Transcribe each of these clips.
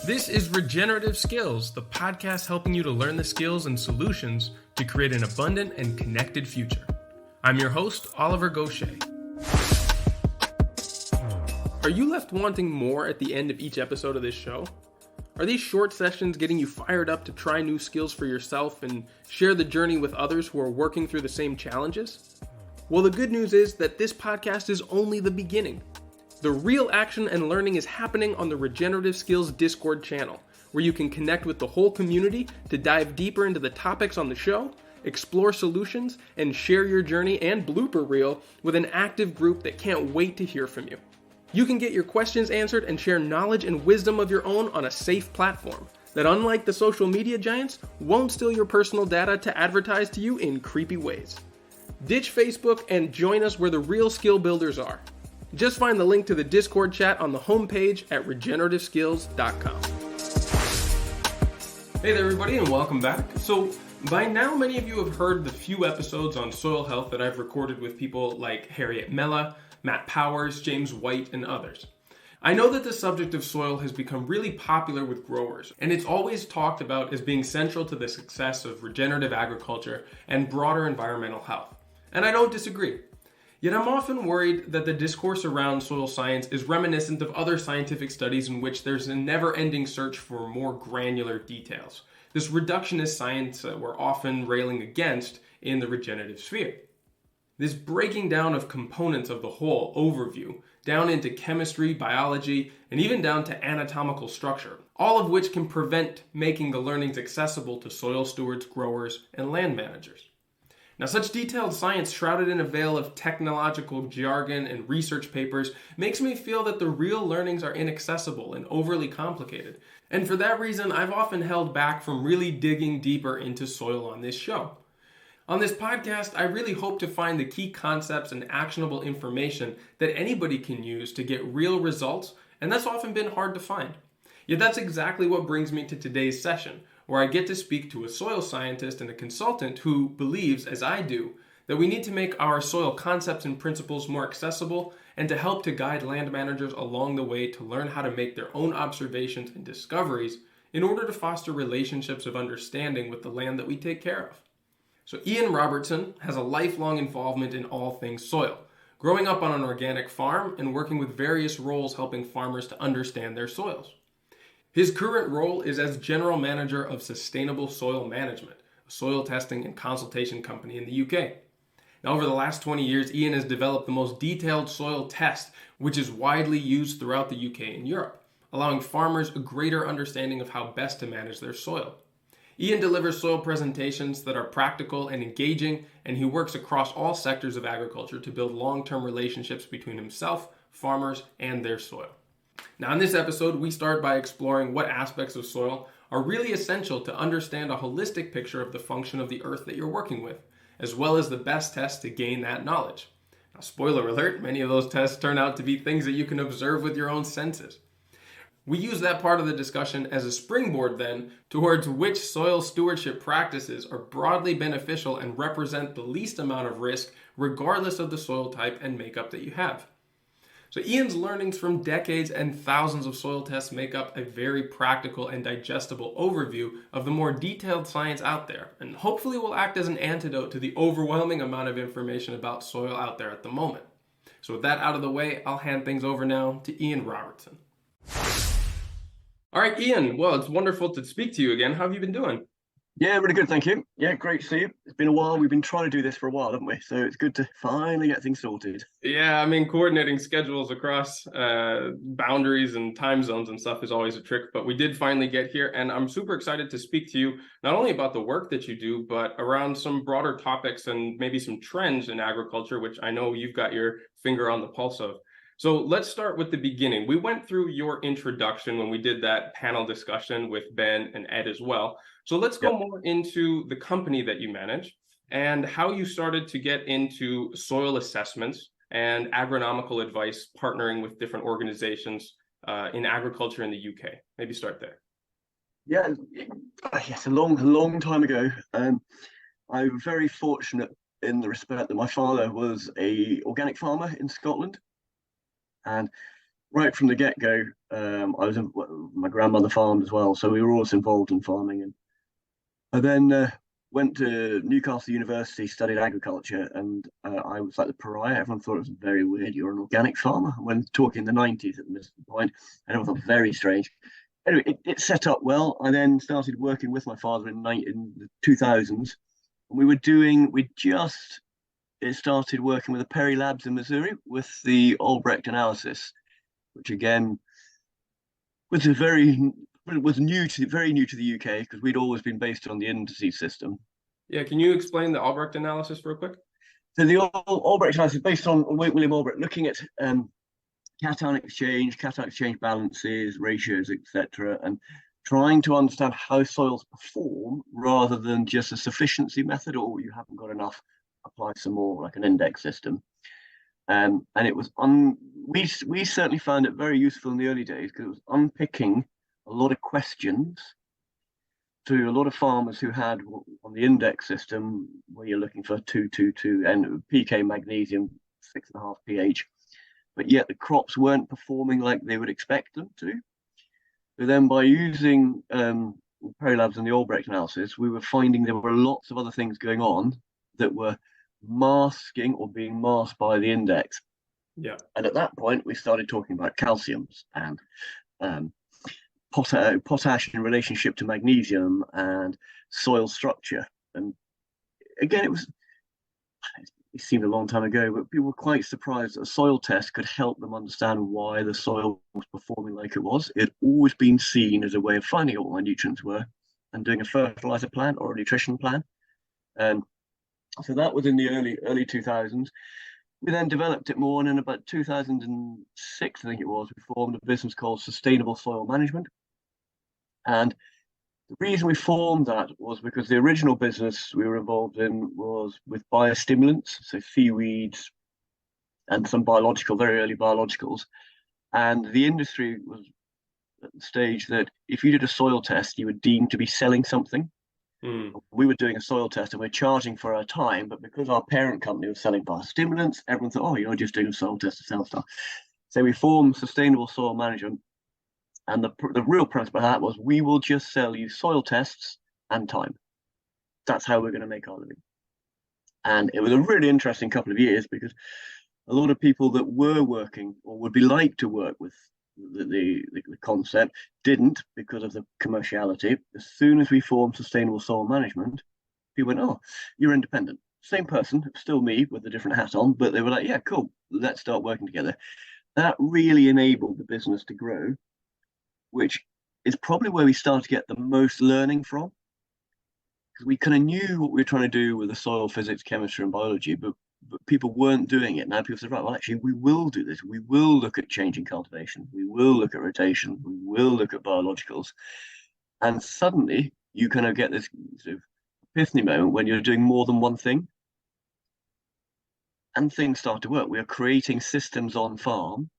This is Regenerative Skills, the podcast helping you to learn the skills and solutions to create an abundant and connected future. I'm your host, Oliver Gaucher. Are you left wanting more at the end of each episode of this show? Are these short sessions getting you fired up to try new skills for yourself and share the journey with others who are working through the same challenges? Well, the good news is that this podcast is only the beginning. The real action and learning is happening on the Regenerative Skills Discord channel, where you can connect with the whole community to dive deeper into the topics on the show, explore solutions, and share your journey and blooper reel with an active group that can't wait to hear from you. You can get your questions answered and share knowledge and wisdom of your own on a safe platform that, unlike the social media giants, won't steal your personal data to advertise to you in creepy ways. Ditch Facebook and join us where the real skill builders are. Just find the link to the Discord chat on the homepage at regenerativeskills.com. Hey there, everybody, and welcome back. So, by now, many of you have heard the few episodes on soil health that I've recorded with people like Harriet Mela, Matt Powers, James White, and others. I know that the subject of soil has become really popular with growers, and it's always talked about as being central to the success of regenerative agriculture and broader environmental health. And I don't disagree. Yet I'm often worried that the discourse around soil science is reminiscent of other scientific studies in which there's a never-ending search for more granular details. This reductionist science that we're often railing against in the regenerative sphere. This breaking down of components of the whole overview, down into chemistry, biology, and even down to anatomical structure, all of which can prevent making the learnings accessible to soil stewards, growers, and land managers. Now, such detailed science shrouded in a veil of technological jargon and research papers makes me feel that the real learnings are inaccessible and overly complicated. And for that reason, I've often held back from really digging deeper into soil on this show. On this podcast, I really hope to find the key concepts and actionable information that anybody can use to get real results, and that's often been hard to find. Yet that's exactly what brings me to today's session, where I get to speak to a soil scientist and a consultant who believes, as I do, that we need to make our soil concepts and principles more accessible and to help to guide land managers along the way to learn how to make their own observations and discoveries in order to foster relationships of understanding with the land that we take care of. So Ian Robertson has a lifelong involvement in all things soil, growing up on an organic farm and working with various roles helping farmers to understand their soils. His current role is as General Manager of Sustainable Soil Management, a soil testing and consultation company in the UK. Now, over the last 20 years, Ian has developed the most detailed soil test, which is widely used throughout the UK and Europe, allowing farmers a greater understanding of how best to manage their soil. Ian delivers soil presentations that are practical and engaging, and he works across all sectors of agriculture to build long-term relationships between himself, farmers, and their soil. Now, in this episode, we start by exploring what aspects of soil are really essential to understand a holistic picture of the function of the earth that you're working with, as well as the best tests to gain that knowledge. Now, spoiler alert, many of those tests turn out to be things that you can observe with your own senses. We use that part of the discussion as a springboard then towards which soil stewardship practices are broadly beneficial and represent the least amount of risk regardless of the soil type and makeup that you have. So Ian's learnings from decades and thousands of soil tests make up a very practical and digestible overview of the more detailed science out there, and hopefully will act as an antidote to the overwhelming amount of information about soil out there at the moment. So with that out of the way, I'll hand things over now to Ian Robertson. All right, Ian, well, it's wonderful to speak to you again. How have you been doing? Yeah, really good, thank you. Yeah, great to see you. It's been a while. We've been trying to do this for a while, haven't we? So it's good to finally get things sorted. Yeah, I mean, coordinating schedules across boundaries and time zones and stuff is always a trick, but we did finally get here, and I'm super excited to speak to you, not only about the work that you do, but around some broader topics and maybe some trends in agriculture, which I know you've got your finger on the pulse of. So let's start with the beginning. We went through your introduction when we did that panel discussion with Ben and Ed as well. So let's go more into the company that you manage and how you started to get into soil assessments and agronomical advice, partnering with different organizations in agriculture in the UK. Maybe start there. Yeah, yes, a long time ago. I'm very fortunate in the respect that my father was an organic farmer in Scotland. And right from the get-go, I was my grandmother farmed as well, so we were always involved in farming. And I then went to Newcastle University, studied agriculture, and I was like the pariah. Everyone thought it was very weird. You're an organic farmer. When talking in the 90s at this point, everyone thought very strange. Anyway, it set up well. I then started working with my father in the 2000s. And we just started working with the Perry Labs in Missouri with the Albrecht analysis, which again was very new to the UK because we'd always been based on the indices system. Yeah, can you explain the Albrecht analysis real quick? So the Albrecht analysis is based on William Albrecht looking at cation exchange balances, ratios, etc., and trying to understand how soils perform rather than just a sufficiency method, or you haven't got enough, apply some more, like an index system. And it was we certainly found it very useful in the early days because it was unpicking a lot of questions to a lot of farmers who had on the index system where you're looking for 222 and PK magnesium 6.5 pH, but yet the crops weren't performing like they would expect them to. So then by using Perry Labs and the Albrecht analysis, we were finding there were lots of other things going on that were masking or being masked by the index. Yeah. And at that point, we started talking about calciums and potash in relationship to magnesium and soil structure. And again, it seemed a long time ago, but people were quite surprised that a soil test could help them understand why the soil was performing like it was. It had always been seen as a way of finding out what my nutrients were and doing a fertilizer plan or a nutrition plan. So that was in the early 2000s. We then developed it more, and in about 2006, I think it was, we formed a business called Sustainable Soil Management. And the reason we formed that was because the original business we were involved in was with biostimulants, so seaweeds and some very early biologicals. And the industry was at the stage that if you did a soil test, you were deemed to be selling something. We were doing a soil test and we're charging for our time, but because our parent company was selling biostimulants, everyone thought, oh, you're just doing a soil test to sell stuff. So we formed Sustainable Soil Management. And the real premise behind that was we will just sell you soil tests and time. That's how we're going to make our living. And it was a really interesting couple of years because a lot of people that were working or would be like to work with the concept didn't because of the commerciality. As soon as we formed Sustainable Soil Management, people went, oh, you're independent. Same person, still me with a different hat on, but they were like, yeah, cool, let's start working together. That really enabled the business to grow, which is probably where we started to get the most learning from. Because we kind of knew what we were trying to do with the soil physics, chemistry, and biology, but people weren't doing it. Now people say, right, well, actually, we will do this. We will look at changing cultivation. We will look at rotation. We will look at biologicals. And suddenly you kind of get this sort of epiphany moment when you're doing more than one thing. And things start to work. We are creating systems on farm,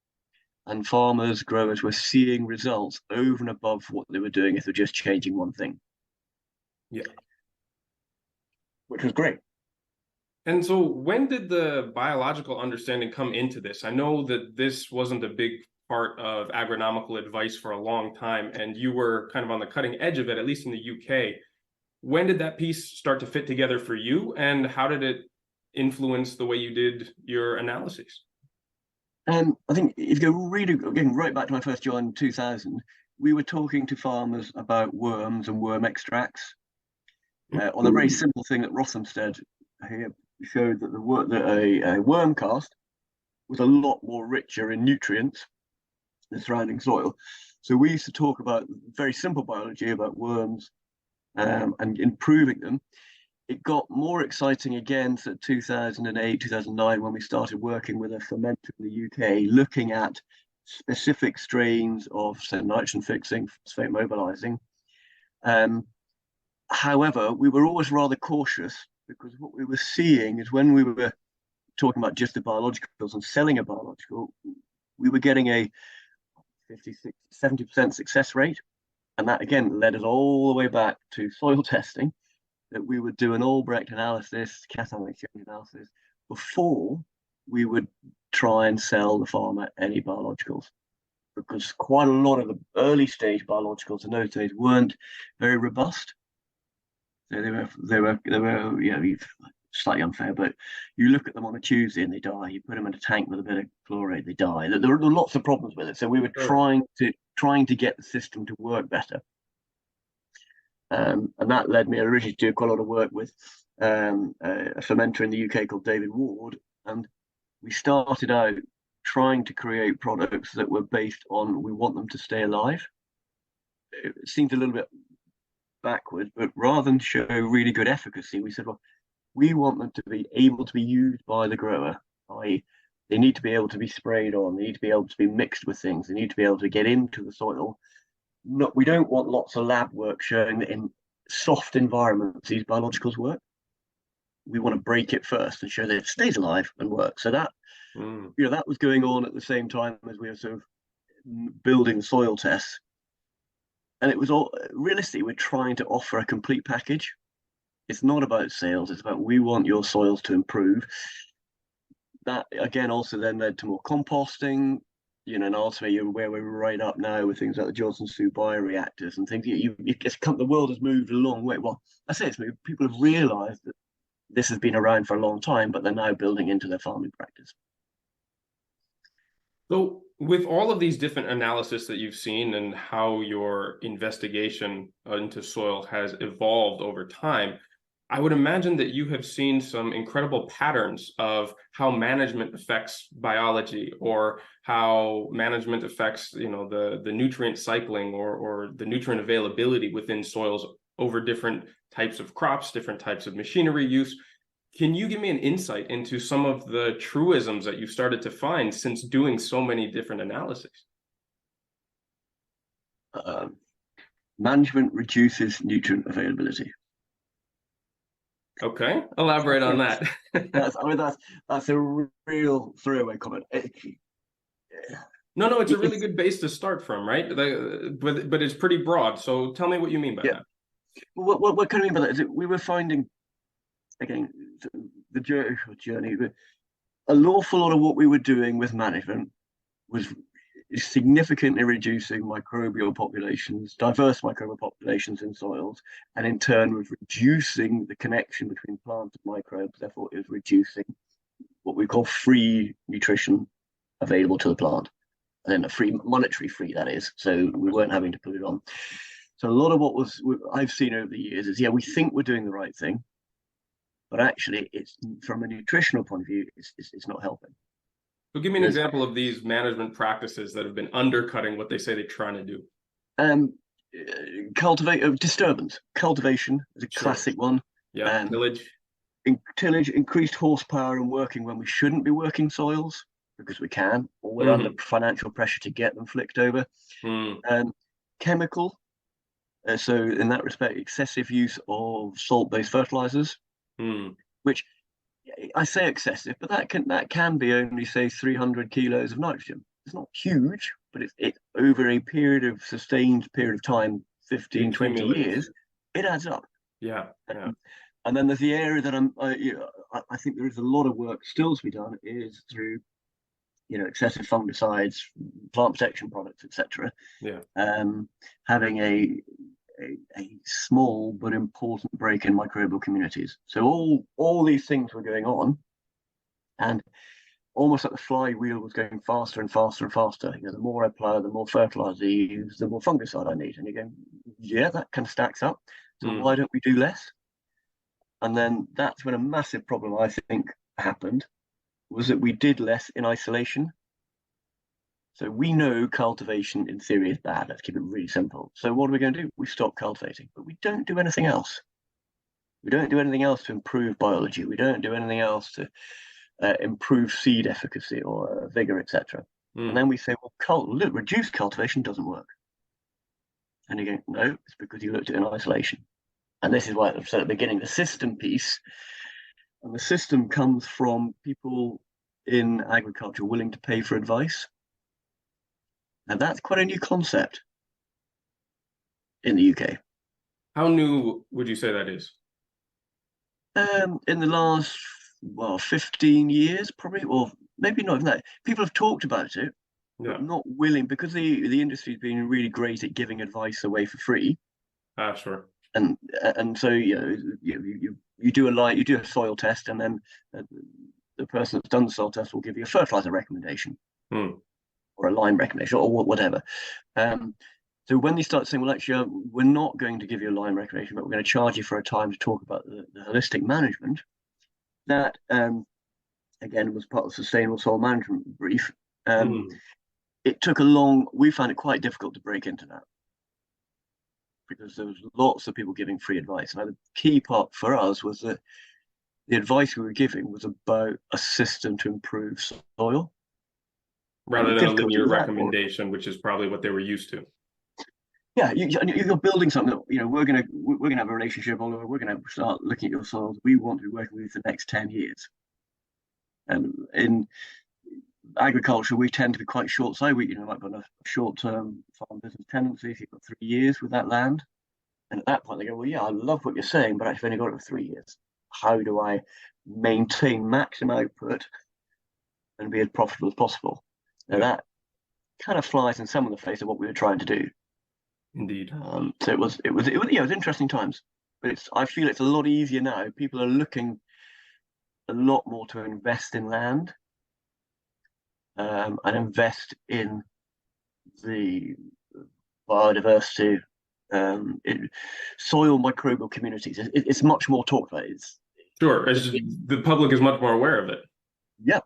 and farmers, growers were seeing results over and above what they were doing if they're just changing one thing. Yeah. Which was great. And so when did the biological understanding come into this? I know that this wasn't a big part of agronomical advice for a long time, and you were kind of on the cutting edge of it, at least in the UK. When did that piece start to fit together for you, and how did it influence the way you did your analyses? I think if you go really, again, right back to my first job in 2000, we were talking to farmers about worms and worm extracts on a very simple thing that Rothamsted showed that a worm cast was a lot more richer in nutrients than the surrounding soil. So we used to talk about very simple biology about worms and improving them. It got more exciting again to 2008, 2009, when we started working with a fermenter in the UK, looking at specific strains of, say, nitrogen fixing, phosphate mobilizing. However, we were always rather cautious because what we were seeing is when we were talking about just the biologicals and selling a biological, we were getting a 70% success rate. And that again led us all the way back to soil testing, that we would do an Albrecht analysis, cation exchange analysis, before we would try and sell the farmer any biologicals. because quite a lot of the early stage biologicals in those days weren't very robust. So slightly unfair, but you look at them on a Tuesday and they die. You put them in a tank with a bit of chloride, they die. There are lots of problems with it. So we were Sure. trying to get the system to work better. And that led me originally to do quite a lot of work with a fermenter in the UK called David Ward. And we started out trying to create products that were based on we want them to stay alive. It seemed a little bit backward, but rather than show really good efficacy, we said, well, we want them to be able to be used by the grower, i.e., they need to be able to be sprayed on, they need to be able to be mixed with things, they need to be able to get into the soil. We don't want lots of lab work showing that in soft environments these biologicals work. We want to break it first and show that it stays alive and works. So that that was going on at the same time as we were sort of building soil tests. And it was all realistically, we're trying to offer a complete package. It's not about sales, it's about we want your soils to improve. That again also then led to more composting, and ultimately where we're right up now with things like the Johnson Sioux bioreactors and things. The world has moved a long way. Well, I say it's moved. People have realised that this has been around for a long time, but they're now building into their farming practice. So, with all of these different analysis that you've seen and how your investigation into soil has evolved over time, I would imagine that you have seen some incredible patterns of how management affects biology, or how management affects, the nutrient cycling or the nutrient availability within soils over different types of crops, different types of machinery use. Can you give me an insight into some of the truisms that you've started to find since doing so many different analyses? Management reduces nutrient availability. Okay, elaborate on that. That's a real throwaway comment. No, it's a really good base to start from, right? But it's pretty broad. So tell me what you mean by that. What can I mean by that is that we were finding, again, the journey, an awful lot of what we were doing with management was significantly reducing microbial populations, diverse microbial populations in soils, and in turn was reducing the connection between plant and microbes. Therefore, it was reducing what we call free nutrition available to the plant, and then monetary free, that is. So we weren't having to put it on. So a lot of what I've seen over the years is, we think we're doing the right thing, but actually, it's from a nutritional point of view, it's not helping. So give me an example of these management practices that have been undercutting what they say they're trying to do. Disturbance. Cultivation is a classic one. Yeah, tillage. Tillage, increased horsepower and working when we shouldn't be working soils because we can, or we're under financial pressure to get them flicked over. Chemical. So in that respect, excessive use of salt-based fertilizers, which I say excessive, but that can be only, say, 300 kilos of nitrogen. It's not huge, but it over a sustained period of time, 15, 20 years, it adds up. Yeah. And then there's the area that I think there is a lot of work still to be done is through, excessive fungicides, plant protection products, etc. Yeah. Having a small but important break in microbial communities. So all these things were going on, and almost like the flywheel was going faster and faster and faster. The more I plow, the more fertilizer you use, the more fungicide I need. And you're going, that kind of stacks up. So why don't we do less? And then that's when a massive problem, I think, happened, was that we did less in isolation. So we know cultivation in theory is bad. Let's keep it really simple. So what are we going to do? We stop cultivating, but we don't do anything else. We don't do anything else to improve biology. We don't do anything else to improve seed efficacy or vigor, etc. And then we say, well, reduced cultivation doesn't work. And you go, no, it's because you looked at it in isolation. And this is why I said at the beginning, the system piece, and the system comes from people in agriculture willing to pay for advice. And that's quite a new concept in the UK. How new would you say that is? In the last, 15 years, probably, or maybe not even that. People have talked about it, Yeah. but not willing, because the industry's been really great at giving advice away for free. Sure. And so you do a soil test, and then the person that's done the soil test will give you a fertilizer recommendation or a lime recommendation or whatever. So when they start saying, well, actually, we're not going to give you a lime recommendation, but we're going to charge you for a time to talk about the holistic management, that again was part of the sustainable soil management brief. It took we found it quite difficult to break into that, because there was lots of people giving free advice. And the key part for us was that the advice we were giving was about a system to improve soil. Rather than a linear recommendation, which is probably what they were used to. Yeah, you're building something. We're gonna have a relationship, Oliver. We're gonna start looking at your soils. We want to be working with you for the next 10 years. And in agriculture, we tend to be quite short-sighted. We might have a short-term farm business tendency. If you've got 3 years with that land, and at that point they go, well, yeah, I love what you're saying, but I've only got it for 3 years. How do I maintain maximum output and be as profitable as possible? Now that kind of flies in some of the face of what we were trying to do. Indeed. So it was interesting times, but I feel it's a lot easier now. People are looking a lot more to invest in land and invest in the biodiversity, soil microbial communities. It's much more talked about. Sure, the public is much more aware of it. Yep.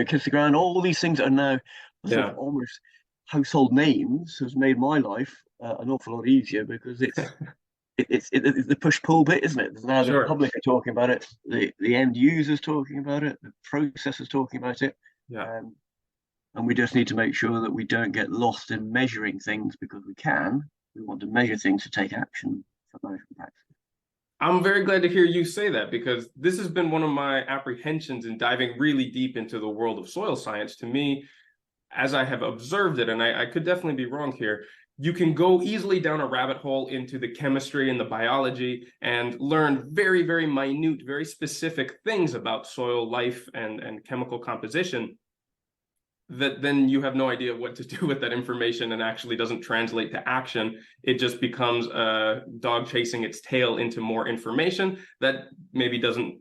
Kiss the ground. All these things are now sort of almost household names. Has made my life an awful lot easier, because it's the push-pull bit, isn't it? Now the public are talking about it, the end users talking about it, the processors talking about it. And we just need to make sure that we don't get lost in measuring things because we want to measure things to take action for management practices. I'm very glad to hear you say that, because this has been one of my apprehensions in diving really deep into the world of soil science. To me, as I have observed it, and I could definitely be wrong here, you can go easily down a rabbit hole into the chemistry and the biology and learn very, very minute, very specific things about soil life and chemical composition, that then you have no idea what to do with that information and actually doesn't translate to action. It just becomes a dog chasing its tail into more information that maybe doesn't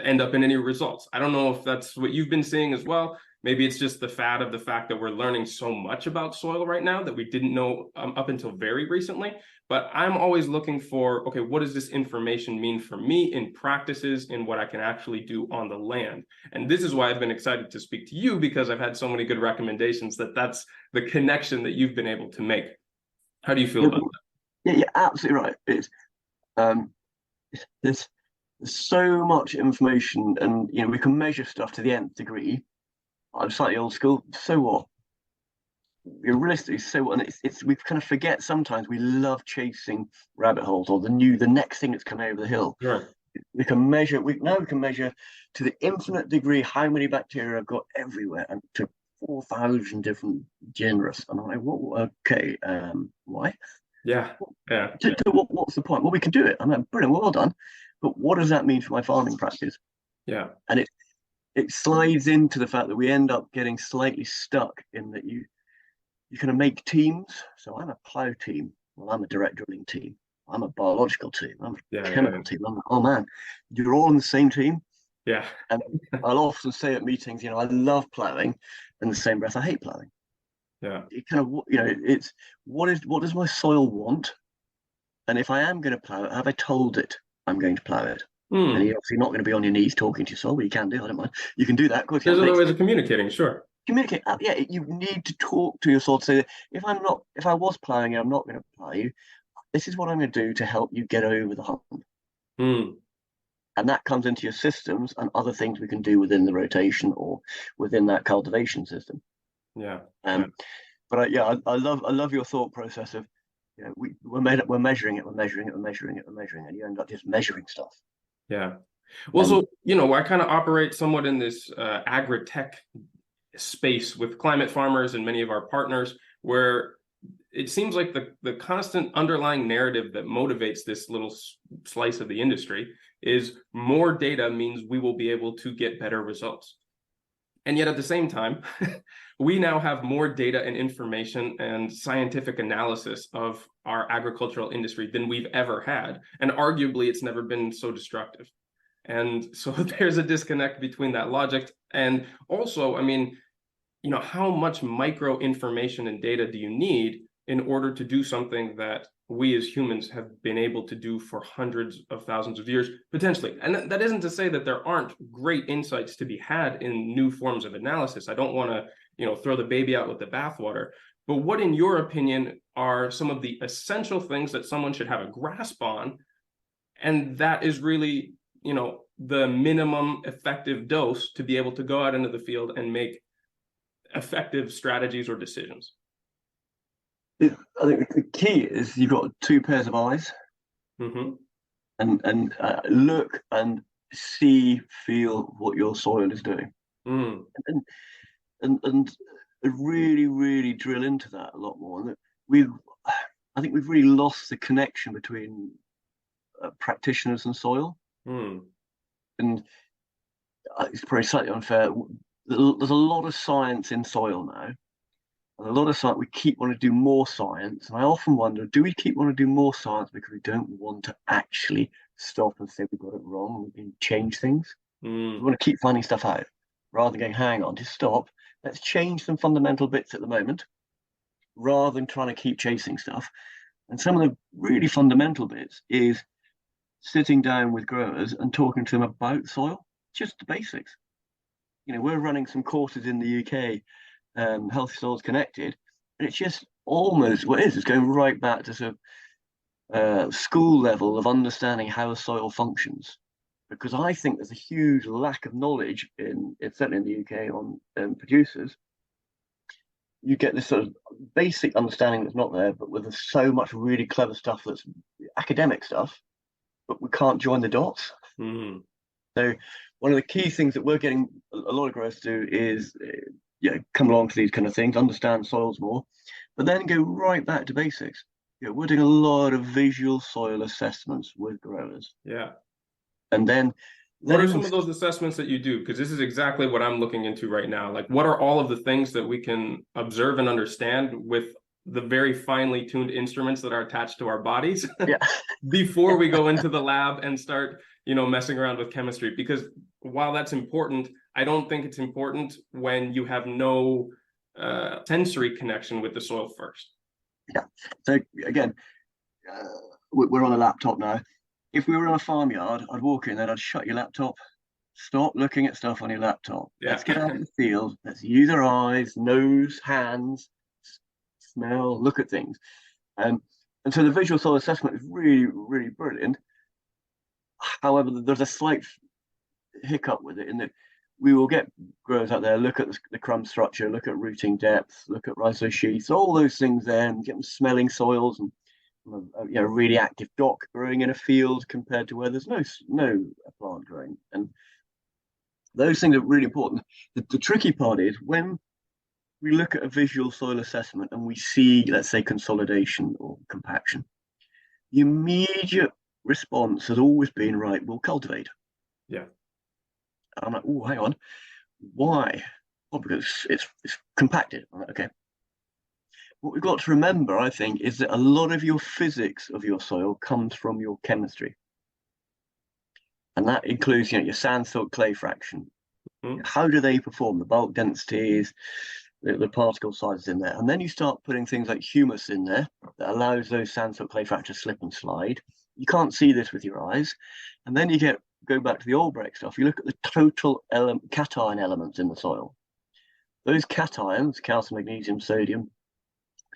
end up in any results. I don't know if that's what you've been seeing as well. Maybe it's just the fad of the fact that we're learning so much about soil right now that we didn't know up until very recently. But I'm always looking for, okay, what does this information mean for me in practices, in what I can actually do on the land? And this is why I've been excited to speak to you, because I've had so many good recommendations that's the connection that you've been able to make. How do you feel about that? Yeah, absolutely right. There's so much information, and we can measure stuff to the nth degree. I'm slightly old school. So what? Realistically, so what? And we kind of forget sometimes. We love chasing rabbit holes, or the next thing that's coming over the hill. Right. We can measure. We can measure to the infinite degree how many bacteria I've got everywhere, and to 4,000 different genera. And I'm like, what? Okay, why? Yeah. What's the point? Well, we can do it. I'm like, brilliant, well done. But what does that mean for my farming practice? Yeah. And it slides into the fact that we end up getting slightly stuck in that you kind of make teams. So I'm a plow team. Well, I'm a direct drilling team. I'm a biological team. I'm a chemical team. Oh man, you're all in the same team. Yeah. And I'll often say at meetings, I love plowing, in the same breath I hate plowing. Yeah. It kind of, it's what does my soil want? And if I am going to plow it, have I told it I'm going to plow it? And you're obviously not going to be on your knees talking to your soil, but you can do. I don't mind. You can do that. Of course, there's other ways of communicating. Sure. Communicate. Yeah, you need to talk to your soil to say that if I was plowing you, I'm not going to plow you. This is what I'm going to do to help you get over the hump. And that comes into your systems and other things we can do within the rotation or within that cultivation system. Yeah. But I love your thought process of, we're measuring it, and you end up just measuring stuff. Yeah. Well, so, I kind of operate somewhat in this agri-tech space with climate farmers and many of our partners, where it seems like the constant underlying narrative that motivates this little slice of the industry is more data means we will be able to get better results. And yet at the same time, we now have more data and information and scientific analysis of our agricultural industry than we've ever had. And arguably, it's never been so destructive. And so there's a disconnect between that logic. And also, I mean, how much micro information and data do you need in order to do something that we as humans have been able to do for hundreds of thousands of years, potentially? And that isn't to say that there aren't great insights to be had in new forms of analysis. I don't want to, throw the baby out with the bathwater. But what, in your opinion, are some of the essential things that someone should have a grasp on? And that is really, the minimum effective dose to be able to go out into the field and make effective strategies or decisions. I think the key is you've got two pairs of eyes, and look and see, feel what your soil is doing, and really, really drill into that a lot more. And I think we've really lost the connection between practitioners and soil, and it's probably slightly unfair. There's a lot of science in soil now. And a lot of science, we keep wanting to do more science. And I often wonder, do we keep wanting to do more science because we don't want to actually stop and say we got it wrong and we can change things? We want to keep finding stuff out rather than going, hang on, just stop. Let's change some fundamental bits at the moment rather than trying to keep chasing stuff. And some of the really fundamental bits is sitting down with growers and talking to them about soil, just the basics. We're running some courses in the UK, Healthy Soils Connected, and it's just almost what it is. It's going right back to sort of school level of understanding how a soil functions, because I think there's a huge lack of knowledge certainly in the UK on producers. You get this sort of basic understanding that's not there, but with so much really clever stuff that's academic stuff, but we can't join the dots. So one of the key things that we're getting a lot of growers to do is come along to these kind of things, understand soils more, but then go right back to basics. We're doing a lot of visual soil assessments with growers. Yeah. And then what are some of those assessments that you do? Because this is exactly what I'm looking into right now. Like, what are all of the things that we can observe and understand with the very finely tuned instruments that are attached to our bodies before we go into the lab and start, messing around with chemistry? Because while that's important, I don't think it's important when you have no sensory connection with the soil first. Yeah. So again, we're on a laptop now. If we were on a farmyard, I'd walk in there, I'd shut your laptop, stop looking at stuff on your laptop. Yeah. Let's get out in the field. Let's use our eyes, nose, hands, smell, look at things. And so the visual soil assessment is really, really brilliant. However, there's a slight hiccup with it in that we will get growers out there, look at the crumb structure, look at rooting depth, look at rhizosheaths, all those things there, and get them smelling soils and a really active dock growing in a field compared to where there's no plant growing. And those things are really important. The tricky part is when we look at a visual soil assessment and we see, let's say, consolidation or compaction, the immediate response has always been, right, we'll cultivate. Yeah. I'm like, oh, hang on. Why? Well, because it's compacted. I'm like, okay. What we've got to remember, I think, is that a lot of your physics of your soil comes from your chemistry. And that includes, your sand, silt, clay fraction. How do they perform? The bulk densities, the particle sizes in there. And then you start putting things like humus in there that allows those sand, silt, clay fractures to slip and slide. You can't see this with your eyes. And then you go back to the old break stuff. You look at the total cation elements in the soil. Those cations, calcium, magnesium, sodium,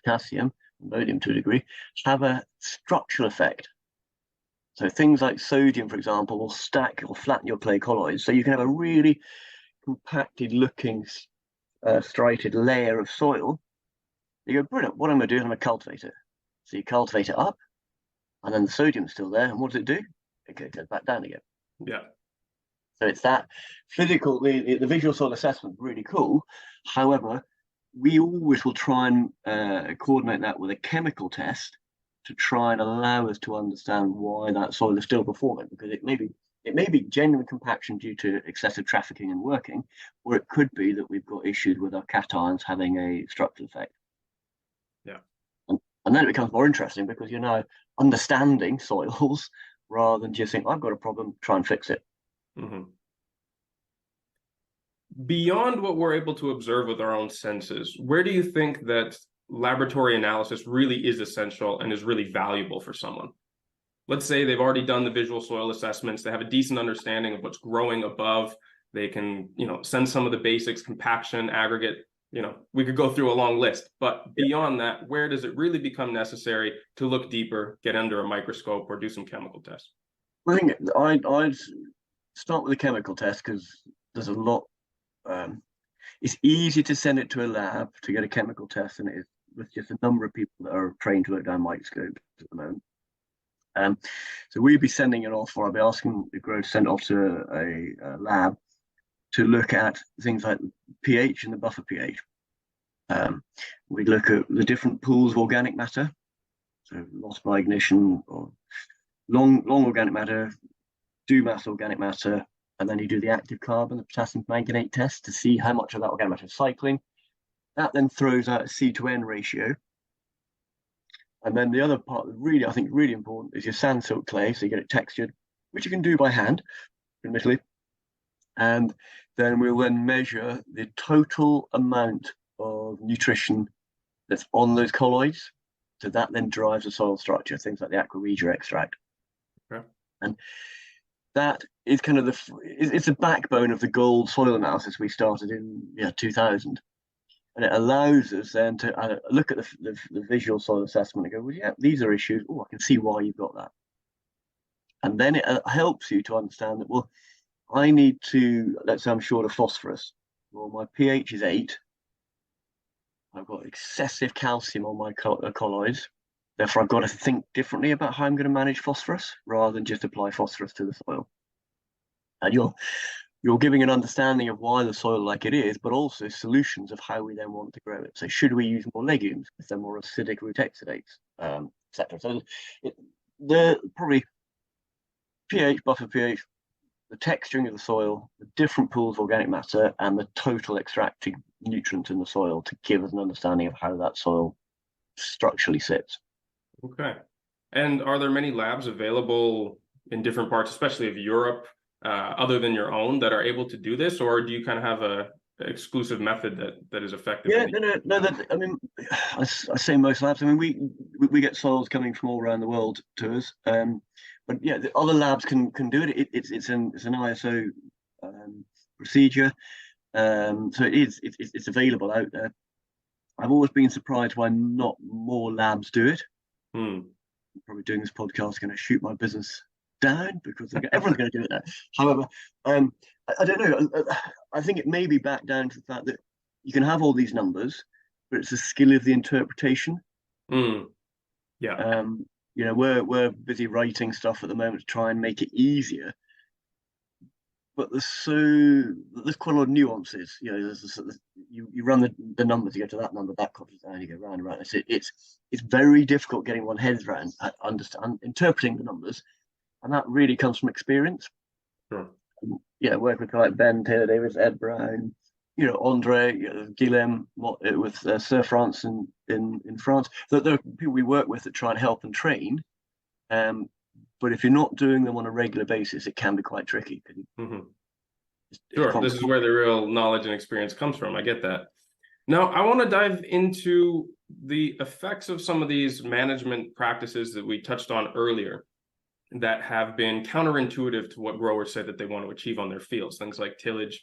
potassium, ammonium to a degree, have a structural effect. So things like sodium, for example, will stack or flatten your clay colloids. So you can have a really compacted looking striated layer of soil. You go, brilliant, what I'm going to do is I'm going to cultivate it. So you cultivate it up, and then the sodium's still there. And what does it do? It goes back down again. Yeah. So it's that physical, the visual soil assessment, really cool. However, we always will try and coordinate that with a chemical test to try and allow us to understand why that soil is still performing, because it maybe It may be genuine compaction due to excessive trafficking and working, or it could be that we've got issues with our cations having a structural effect. Yeah. And then it becomes more interesting because you're now understanding soils rather than just saying, I've got a problem, try and fix it. Mm-hmm. Beyond what we're able to observe with our own senses, where do you think that laboratory analysis really is essential and is really valuable for someone? Let's say they've already done the visual soil assessments, they have a decent understanding of what's growing above, they can, sense some of the basics, compaction, aggregate, we could go through a long list, but beyond that, where does it really become necessary to look deeper, get under a microscope, or do some chemical tests? I think I'd start with a chemical test because there's a lot. It's easier to send it to a lab to get a chemical test than it is with just a number of people that are trained to look down microscopes at the moment. So we'd be sending it off, or I'd be asking the grower to send it off to a lab to look at things like pH and the buffer pH. We'd look at the different pools of organic matter, so lost by ignition or long organic matter, dew mass organic matter, and then you do the active carbon, the potassium manganate test to see how much of that organic matter is cycling. That then throws out a C to N ratio. And then the other part that really, I think, really important is your sand silt clay, so you get it textured, which you can do by hand, admittedly. And then we'll then measure the total amount of nutrition that's on those colloids. So that then drives the soil structure, things like the aqua regia extract. Okay. And that is kind of it's a backbone of the gold soil analysis we started in 2000. And it allows us then to look at the visual soil assessment and go, well, yeah, these are issues. Oh, I can see why you've got that. And then it helps you to understand that, well, I need to, let's say I'm short of phosphorus. Well, my pH is 8. I've got excessive calcium on my colloids. Therefore, I've got to think differently about how I'm going to manage phosphorus rather than just apply phosphorus to the soil. And you're giving an understanding of why the soil like it is, but also solutions of how we then want to grow it. So should we use more legumes if they're more acidic root exudates, etc. So the probably pH, buffer pH, the texturing of the soil, the different pools of organic matter, and the total extracted nutrients in the soil to give us an understanding of how that soil structurally sits. Okay. And are there many labs available in different parts, especially of Europe, other than your own, that are able to do this, or do you kind of have an exclusive method that is effective? Yeah, no. I mean, I say most labs. I mean, we get soils coming from all around the world to us, but yeah, the other labs can do it. It's an ISO procedure, so it's available out there. I've always been surprised why not more labs do it. I'm probably doing this podcast going to shoot my business down because everyone's going to do it now. However, I don't know. I think it may be back down to the fact that you can have all these numbers, but it's the skill of the interpretation. Yeah. We're busy writing stuff at the moment to try and make it easier, but there's quite a lot of nuances. You run the numbers, you go to that number, that copies down, you go round and round. It's very difficult getting one's head around interpreting the numbers, and that really comes from experience. Sure. Work with like Ben Taylor Davis, Ed Brown, Andre, Guillaume with Sir France in France. There are people we work with that try and help and train. But if you're not doing them on a regular basis, it can be quite tricky. Sure, this is where the real knowledge and experience comes from. I get that. Now, I want to dive into the effects of some of these management practices that we touched on earlier that have been counterintuitive to what growers say that they want to achieve on their fields, things like tillage,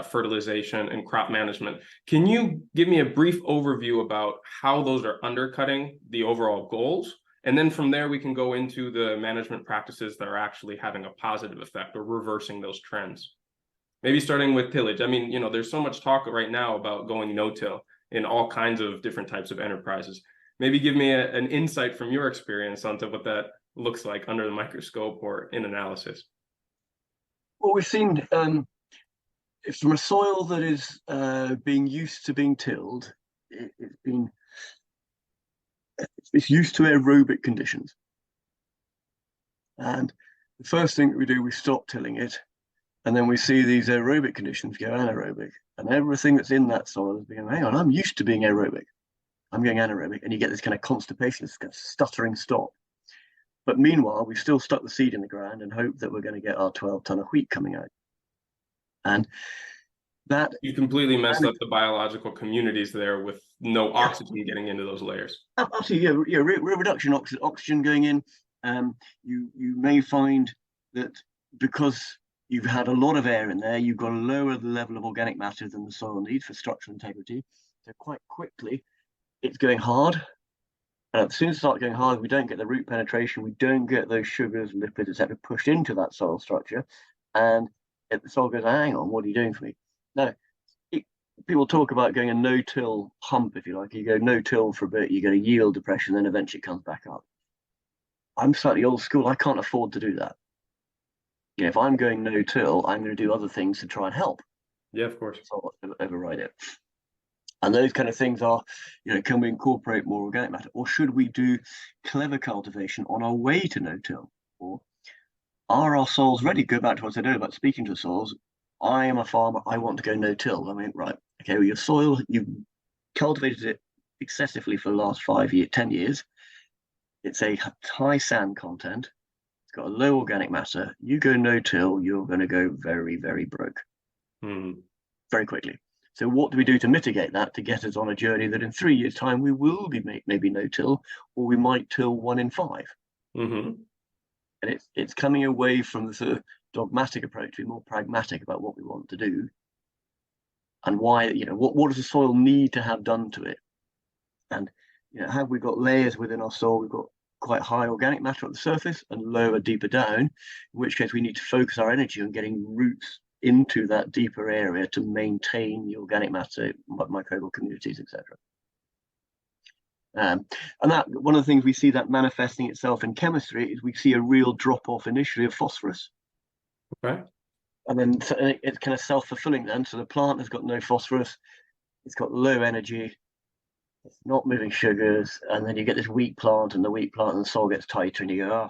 fertilization, and crop management. Can you give me a brief overview about how those are undercutting the overall goals? And then from there, we can go into the management practices that are actually having a positive effect or reversing those trends. Maybe starting with tillage. I mean, there's so much talk right now about going no-till in all kinds of different types of enterprises. Maybe give me an insight from your experience onto what that looks like under the microscope or in analysis. Well, we've seen from a soil that is being used to being tilled, it's used to aerobic conditions. And the first thing that we do, we stop tilling it, and then we see these aerobic conditions go anaerobic, and everything that's in that soil is being, hang on, I'm used to being aerobic, I'm going anaerobic, and you get this kind of constipation, this kind of stuttering stop. But meanwhile, we've still stuck the seed in the ground and hope that we're going to get our 12 ton of wheat coming out. And that You completely messed up the biological communities there with no oxygen getting into those layers. Absolutely, yeah, reduction oxygen going in. You may find that because you've had a lot of air in there, you've got to lower the level of organic matter than the soil needs for structural integrity. So quite quickly, it's going hard. And as soon as it starts going hard, we don't get the root penetration, we don't get those sugars, lipids, etc., pushed into that soil structure. And the soil goes, hang on, what are you doing for me? Now, people talk about going a no-till hump, if you like. You go no-till for a bit, you get a yield depression, then eventually it comes back up. I'm slightly old school. I can't afford to do that. If I'm going no-till, I'm going to do other things to try and help. Yeah, of course. So I'll override it. And those kind of things are, can we incorporate more organic matter? Or should we do clever cultivation on our way to no-till? Or are our soils ready? Go back to what I said earlier about speaking to the soils. I am a farmer. I want to go no-till. I mean, right, okay, well, your soil, you've cultivated it excessively for the last 5 years, 10 years. It's a high sand content. It's got a low organic matter. You go no-till, you're going to go very, very broke very quickly. So what do we do to mitigate that, to get us on a journey that in 3 years' time we will be maybe no-till, or we might till 1 in 5? And it's coming away from the sort of dogmatic approach to be more pragmatic about what we want to do and why, what does the soil need to have done to it? And, have we got layers within our soil? We've got quite high organic matter at the surface and lower, deeper down, in which case we need to focus our energy on getting roots into that deeper area to maintain the organic matter, microbial communities, etc. And that one of the things we see that manifesting itself in chemistry is we see a real drop off initially of phosphorus. Okay. And then it's kind of self-fulfilling then. So the plant has got no phosphorus, it's got low energy, it's not moving sugars, and then you get this wheat plant, and the soil gets tighter, and you go,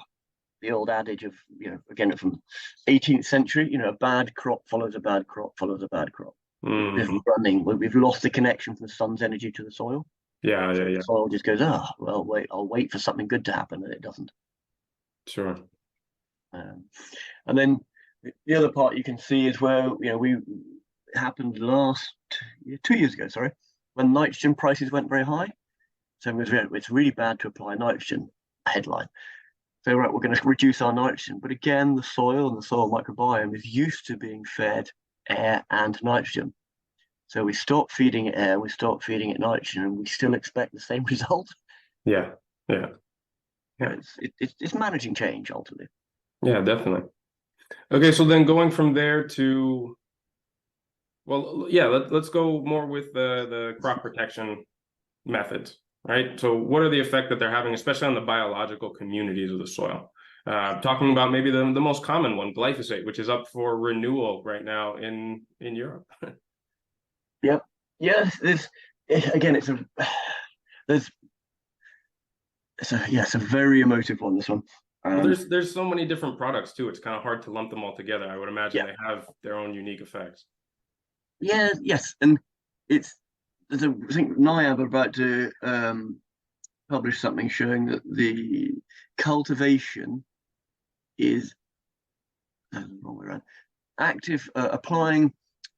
the old adage of, again from 18th century, a bad crop follows a bad crop follows a bad crop. We've lost the connection from the sun's energy to the soil. Yeah. The soil just goes, I'll wait for something good to happen, and it doesn't. Sure. And then the other part you can see is where, it happened 2 years ago, when nitrogen prices went very high. So it's really bad to apply nitrogen, headline. So right, we're going to reduce our nitrogen. But again, the soil and the soil microbiome is used to being fed air and nitrogen. So we stop feeding it air, we stop feeding it nitrogen, and we still expect the same result. Yeah. It's managing change ultimately. Yeah, definitely. Okay, so then going from there to, let's go more with the crop protection methods, right? So what are the effect that they're having, especially on the biological communities of the soil? Talking about maybe the most common one, glyphosate, which is up for renewal right now in Europe. Yep. Yes. It's a very emotive one, this one. Well, there's so many different products too. It's kind of hard to lump them all together. I would imagine they have their own unique effects. Yeah. Yes. And I think NIAB are about to publish something showing that the cultivation is the wrong way around. Active applying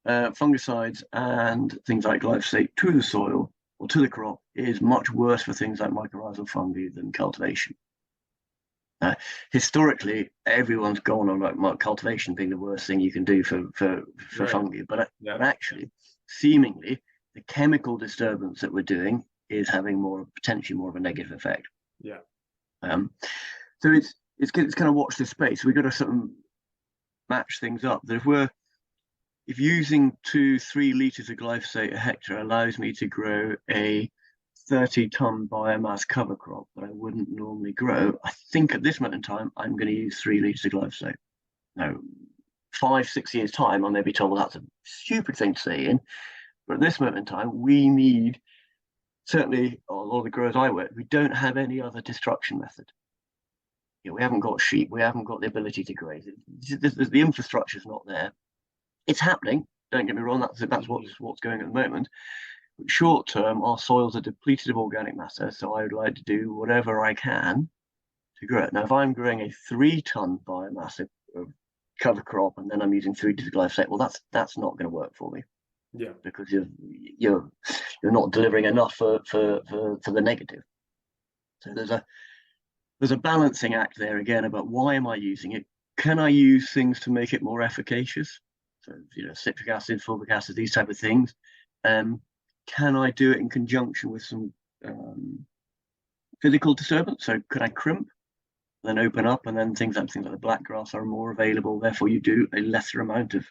fungicides and things like glyphosate to the soil or to the crop is much worse for things like mycorrhizal fungi than cultivation. Historically, everyone's gone on about cultivation being the worst thing you can do for right. Fungi, but actually, seemingly, the chemical disturbance that we're doing is having potentially more of a negative effect. Yeah. So it's kind of watch this space. We've got to sort of match things up. That if using 2-3 litres of glyphosate a hectare allows me to grow a 30-ton biomass cover crop that I wouldn't normally grow, I think at this moment in time, I'm going to use 3 litres of glyphosate. Now, 5-6 years' time, I may be told, well, that's a stupid thing to say, Ian. But at this moment in time, we need, certainly a lot of the growers I work with, we don't have any other destruction method. we haven't got sheep, we haven't got the ability to graze. The infrastructure's not there. It's happening. Don't get me wrong. That's what's going at the moment. But short term, our soils are depleted of organic matter, so I would like to do whatever I can to grow it. Now, if I'm growing a 3-ton biomass of cover crop and then I'm using 3 to glyphosate, well, that's not going to work for me. Yeah, because you're not delivering enough for the negative. So there's a balancing act there again about why am I using it? Can I use things to make it more efficacious? So citric acid, fulvic acid, these type of things. Can I do it in conjunction with some physical disturbance? So could I crimp, then open up, and then things like the black grass are more available. Therefore, you do a lesser amount of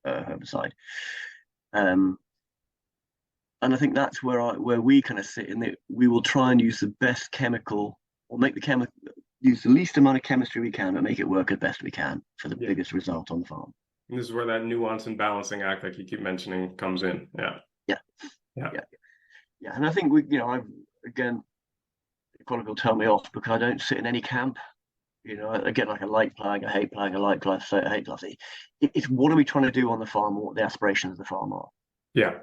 herbicide. And I think that's where we kind of sit in that we will try and use the best chemical, or make the use the least amount of chemistry we can, but make it work as best we can for the biggest result on the farm. And this is where that nuance and balancing act, like you keep mentioning, comes in. Yeah. And I think I've again, probably will tell me off because I don't sit in any camp. Again, like I like ploughing, I hate ploughing, I like glyphosate, I hate glyphosate. It's what are we trying to do on the farm, what the aspirations of the farm are. Yeah.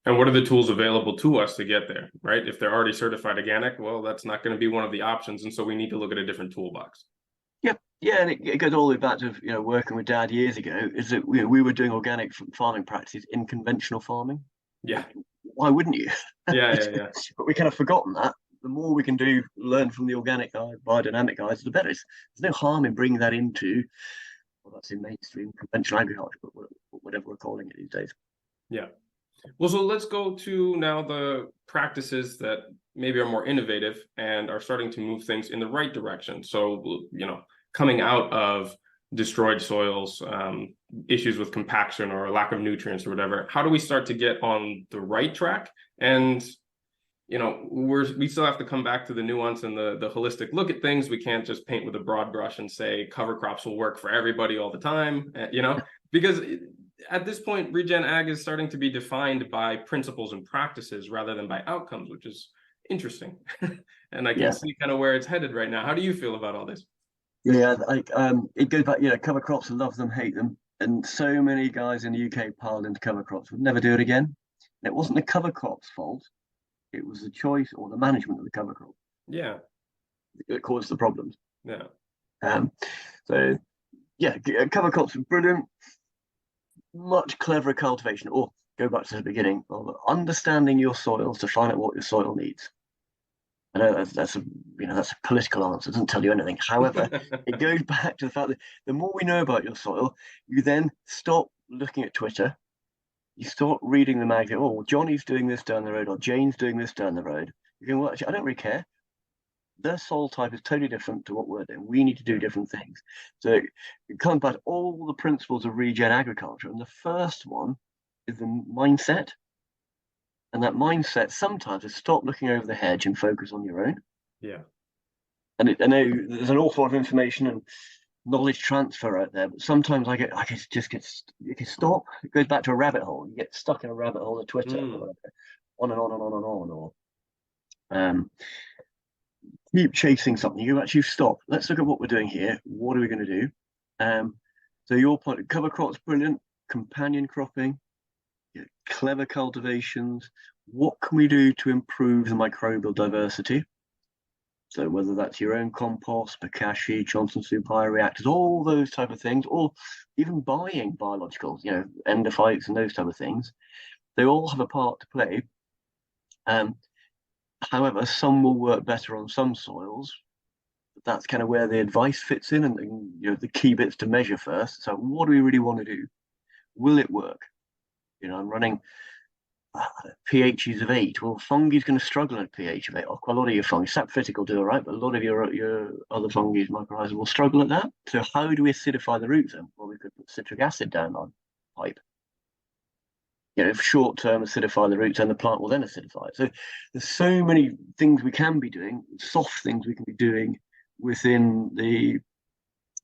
And what are the tools available to us to get there, right? If they're already certified organic, well, that's not going to be one of the options. And so we need to look at a different toolbox. Yeah, and it goes all the way back to working with Dad years ago. Is that we were doing organic farming practices in conventional farming. Yeah. Why wouldn't you? Yeah. But we kind of forgotten that. The more we can learn from the organic guys, biodynamic guys, the better. There's no harm in bringing that into, well, that's in mainstream conventional agriculture, but whatever we're calling it these days. Yeah. Well, so let's go to now the practices that maybe are more innovative and are starting to move things in the right direction. So, coming out of destroyed soils, issues with compaction or lack of nutrients or whatever, how do we start to get on the right track? And we still have to come back to the nuance and the holistic look at things. We can't just paint with a broad brush and say cover crops will work for everybody all the time, because at this point, regen ag is starting to be defined by principles and practices rather than by outcomes, which is interesting. And I can see kind of where it's headed right now. How do you feel about all this? Yeah, it goes back, cover crops, love them, hate them. And so many guys in the UK piled into cover crops would never do it again. And it wasn't the cover crop's fault. It was the choice or the management of the cover crop. Yeah. It caused the problems. Yeah. Cover crops are brilliant. Much cleverer cultivation, or go back to the beginning of understanding your soils to find out what your soil needs. I know that's a political answer. It doesn't tell you anything. However, it goes back to the fact that the more we know about your soil, you then stop looking at Twitter. You start reading the magazine. Oh, well, Johnny's doing this down the road, or Jane's doing this down the road. You can watch. I don't really care. Their soil type is totally different to what we're doing. We need to do different things. So it comes back to all the principles of regen agriculture. And the first one is the mindset. And that mindset sometimes is stop looking over the hedge and focus on your own. Yeah. And I know there's an awful lot of information and knowledge transfer out there, but sometimes I can stop. It goes back to a rabbit hole. You get stuck in a rabbit hole of Twitter, or whatever, on and on and on and on, or keep chasing something. You actually stop. Let's look at what we're doing here. What are we going to do? So your point, cover crops, brilliant. Companion cropping, clever cultivations. What can we do to improve the microbial diversity? So whether that's your own compost, bokashi, Johnson soup bioreactors, all those type of things, or even buying biologicals, endophytes and those type of things, they all have a part to play. However, some will work better on some soils. That's kind of where the advice fits in, and the key bits to measure first. So what do we really want to do? Will it work? I'm running pHs of 8. Well, fungi is going to struggle at pH of 8. Quite a lot of your fungi, saprophytic will do all right, but a lot of your other fungi, mycorrhizal, will struggle at that. So how do we acidify the roots then? Well, we could put citric acid down on pipe. If short term acidify the roots, and the plant will then acidify it. So there's so many things we can be doing, soft things we can be doing within the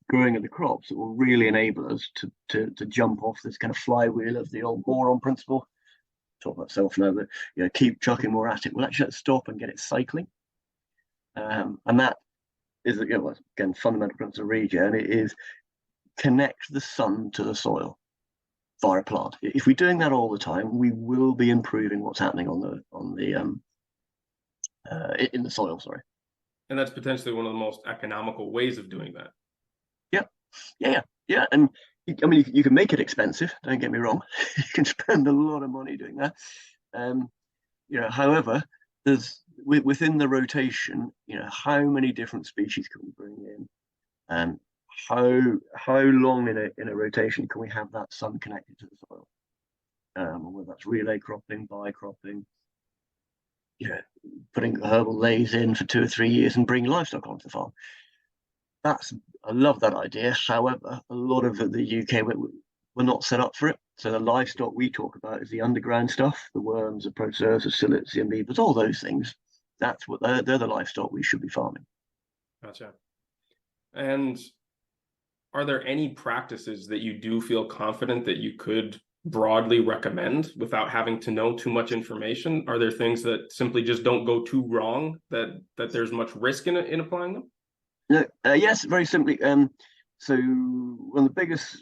growing of the crops that will really enable us to jump off this kind of flywheel of the old boron principle. Talk about self now, but keep chucking more at it. We'll actually stop and get it cycling, and that is, again, fundamental principle of regen. It is connect the sun to the soil via a plant. If we're doing that all the time, we will be improving what's happening in the soil. Sorry. And that's potentially one of the most economical ways of doing that. Yeah. And I mean, you can make it expensive. Don't get me wrong. You can spend a lot of money doing that. However, there's within the rotation. How many different species can we bring in? How long in a rotation can we have that sun connected to the soil? Whether that's relay cropping, bi-cropping, putting herbal lays in for 2 or 3 years and bring livestock onto the farm. I love that idea. However, a lot of the UK we're not set up for it. So the livestock we talk about is the underground stuff, the worms, the protozoas, the psyllids, the amoebas, all those things. That's what they're the livestock we should be farming. Gotcha. And are there any practices that you do feel confident that you could broadly recommend without having to know too much information? Are there things that simply just don't go too wrong, that there's much risk in applying them? No, yes, very simply. So one of the biggest,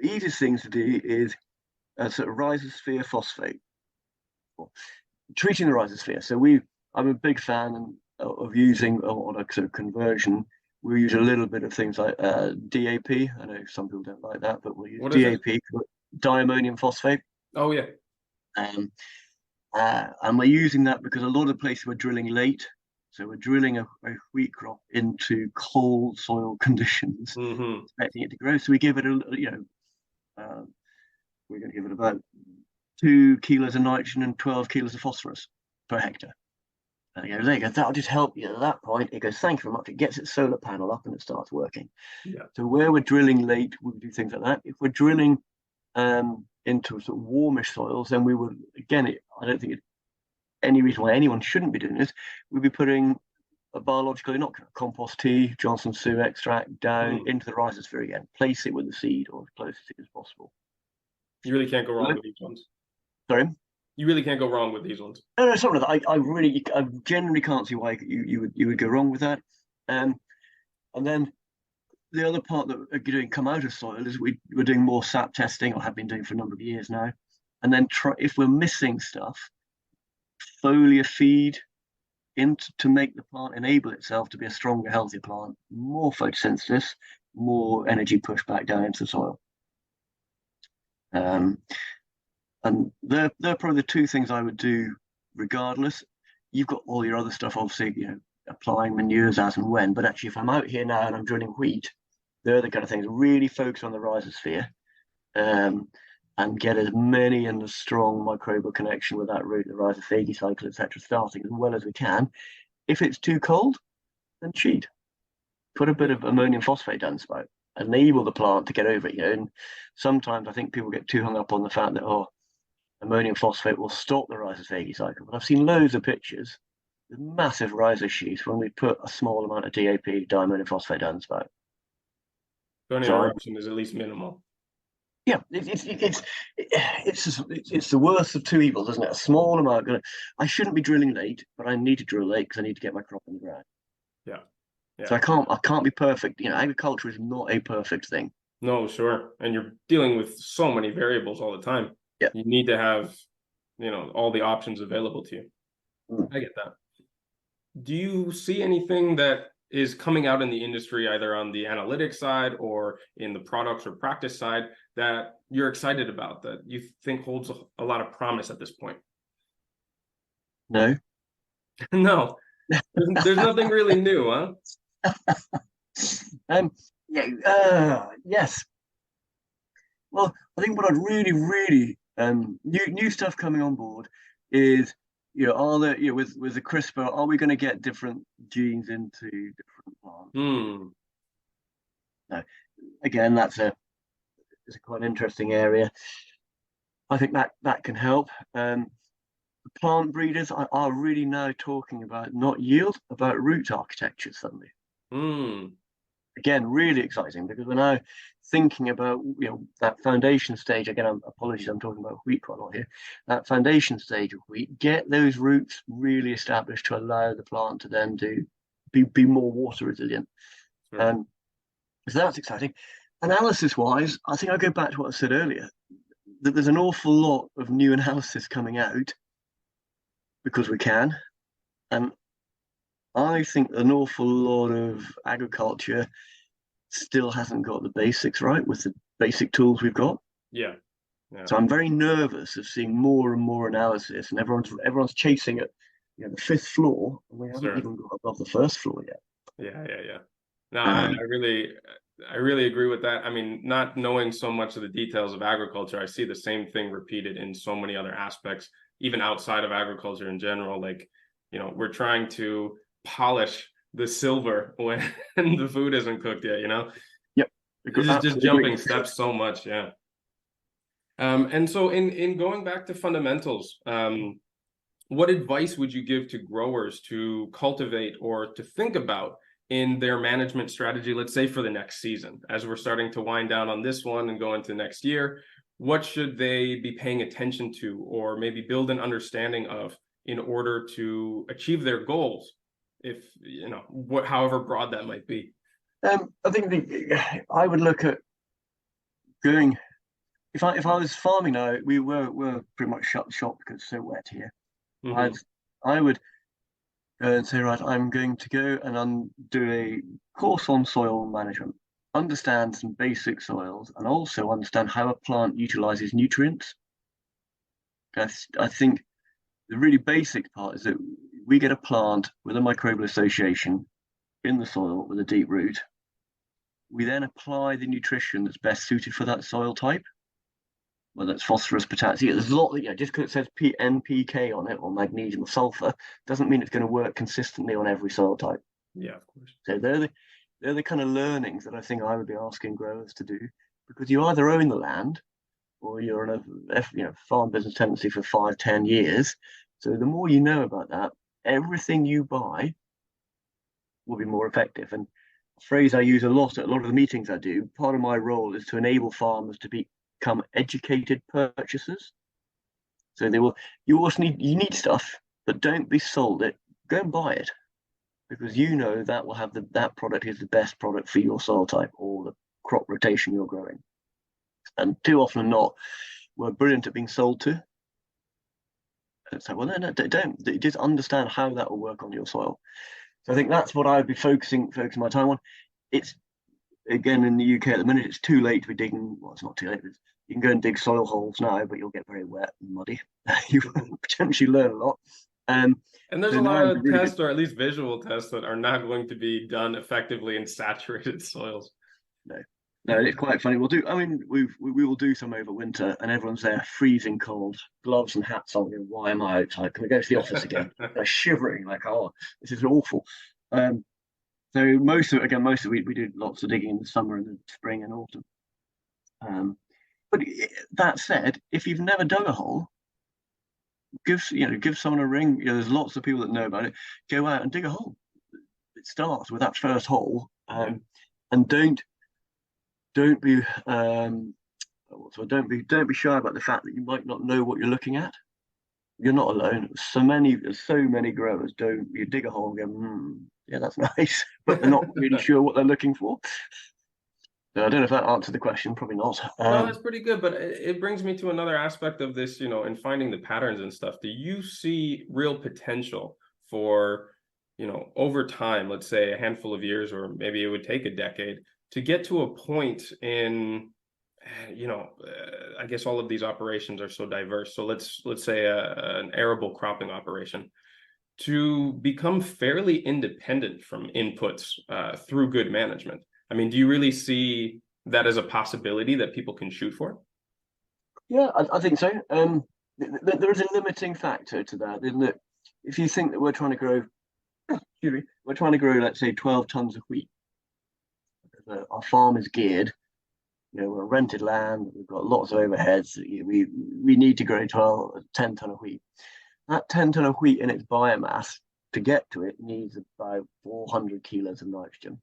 easiest things to do is sort of rhizosphere phosphate, treating the rhizosphere. So I'm a big fan of using on a sort of conversion. We use a little bit of things like DAP. I know some people don't like that, but we use DAP, diammonium phosphate. Oh yeah. And we're using that because a lot of places we're drilling late. So we're drilling a wheat crop into cold soil conditions, expecting it to grow. So we give it we're going to give it about 2 kilos of nitrogen and 12 kilos of phosphorus per hectare. And he goes, there you go, that'll just help you. At that point, it goes, thank you very much. It gets its solar panel up and it starts working. Yeah. So where we're drilling late, we do things like that. If we're drilling into sort of warmish soils, then we would, again, I don't think any reason why anyone shouldn't be doing this. We'd be putting a biological inoculant, compost tea, Johnson Sue extract down into the rhizosphere again. Place it with the seed or as close as it is possible. You really can't go wrong with these ones. Sorry? You really can't go wrong with these ones. No, it's not that. I generally can't see why you would go wrong with that. And then the other part that are doing come out of soil is we're doing more sap testing, or have been doing for a number of years now. And then if we're missing stuff, foliar feed to make the plant enable itself to be a stronger, healthier plant, more photosynthesis, more energy pushed back down into the soil. And they're probably the 2 things I would do regardless. You've got all your other stuff, obviously, applying manures as and when, but actually if I'm out here now and I'm drilling wheat, they're the kind of things really focus on the rhizosphere and get as many and as strong microbial connection with that root, the rhizophagy cycle, etc., starting as well as we can. If it's too cold, then cheat. Put a bit of ammonium phosphate down the spout, enable the plant to get over it. And sometimes I think people get too hung up on the fact that ammonium phosphate will stop the rhizophagy cycle. But I've seen loads of pictures with massive rhizosheaths when we put a small amount of DAP, diammonium phosphate, down the spout. So any interruption is at least minimal. Yeah, it's the worst of 2 evils, isn't it? A small amount. I shouldn't be drilling late, but I need to drill late because I need to get my crop in the ground. Yeah. So I can't be perfect. Agriculture is not a perfect thing. No, sure. And you're dealing with so many variables all the time. Yeah. You need to have, all the options available to you. I get that. Do you see anything that is coming out in the industry, either on the analytics side or in the products or practice side, that you're excited about, that you think holds a lot of promise at this point? No. No. There's nothing really new, huh? Yes. Well, I think what I'd really new stuff coming on board is are there with the CRISPR, are we going to get different genes into different plants? No. Again, it's a quite interesting area. I think that can help. Plant breeders are really now talking about not yield, about root architecture suddenly. Again, really exciting, because we're now thinking about that foundation stage. Again, apologies, I'm talking about wheat quite a lot here. That foundation stage of wheat, get those roots really established to allow the plant to then do be more water resilient. Sure. So that's exciting. Analysis wise, I think I go back to what I said earlier, that there's an awful lot of new analysis coming out because we can. And I think an awful lot of agriculture still hasn't got the basics right with the basic tools we've got. Yeah. Yeah. So I'm very nervous of seeing more and more analysis, and everyone's chasing at the fifth floor, and we haven't Sure. even got above the first floor yet. Yeah. No, I really agree with that. I mean, not knowing so much of the details of agriculture, I see the same thing repeated in so many other aspects, even outside of agriculture in general. Like, we're trying to polish the silver when the food isn't cooked yet, Yep. It's just jumping steps so much, yeah. And so in going back to fundamentals, what advice would you give to growers to cultivate or to think about in their management strategy, let's say for the next season, as we're starting to wind down on this one and go into next year? What should they be paying attention to, or maybe build an understanding of, in order to achieve their goals, if however broad that might be? I think I would look at going. If I was farming now, we're pretty much shut shop because it's so wet here. Mm-hmm. I would go and say, right, I'm going to go and do a course on soil management, understand some basic soils, and also understand how a plant utilizes nutrients. I think the really basic part is that we get a plant with a microbial association in the soil with a deep root. We then apply the nutrition that's best suited for that soil type, whether it's phosphorus, potassium. There's a lot that, just because it says NPK on it, or magnesium or sulfur, doesn't mean it's going to work consistently on every soil type. Yeah, of course. So they're the kind of learnings that I think I would be asking growers to do, because you either own the land or you're in a farm business tendency for 5-10 years. So the more you know about that, everything you buy will be more effective. And a phrase I use a lot at a lot of the meetings I do, part of my role is to enable farmers to become educated purchasers. So you need stuff, but don't be sold it. Go and buy it, because that will have that product is the best product for your soil type or the crop rotation you're growing. And too often not, we're brilliant at being sold to. And so, well, no, don't. Just understand how that will work on your soil. So I think that's what I would be focusing my time on. It's, again, in the UK at the minute, it's too late to be digging. Well, it's not too late. You can go and dig soil holes now, but you'll get very wet and muddy. You potentially learn a lot. And there's a lot of tests, or at least visual tests, that are not going to be done effectively in saturated soils. No, it's quite funny. We will do some over winter, and everyone's there freezing cold, gloves and hats on. Why am I outside? Can we go to the office again? They're shivering, like, oh, this is awful. So most of it, we do lots of digging in the summer and the spring and autumn. But that said, if you've never dug a hole, give someone a ring. There's lots of people that know about it. Go out and dig a hole. It starts with that first hole, and don't be shy about the fact that you might not know what you're looking at. You're not alone. So many growers don't. You dig a hole and go, yeah, that's nice, but they're not really sure what they're looking for. So I don't know if that answered the question. Probably not. No, that's pretty good. But it brings me to another aspect of this, in finding the patterns and stuff. Do you see real potential for, over time, let's say a handful of years, or maybe it would take a decade, to get to a point in, I guess all of these operations are so diverse. So let's say an arable cropping operation, to become fairly independent from inputs through good management. I mean, do you really see that as a possibility that people can shoot for? Yeah, I think so. There is a limiting factor to that, isn't it? If you think that we're trying to grow, let's say 12 tons of wheat. Our farm is geared, we're rented land, we've got lots of overheads. We need to grow 10 ton of wheat. That 10 ton of wheat in its biomass, to get to it, needs about 400 kilos of nitrogen.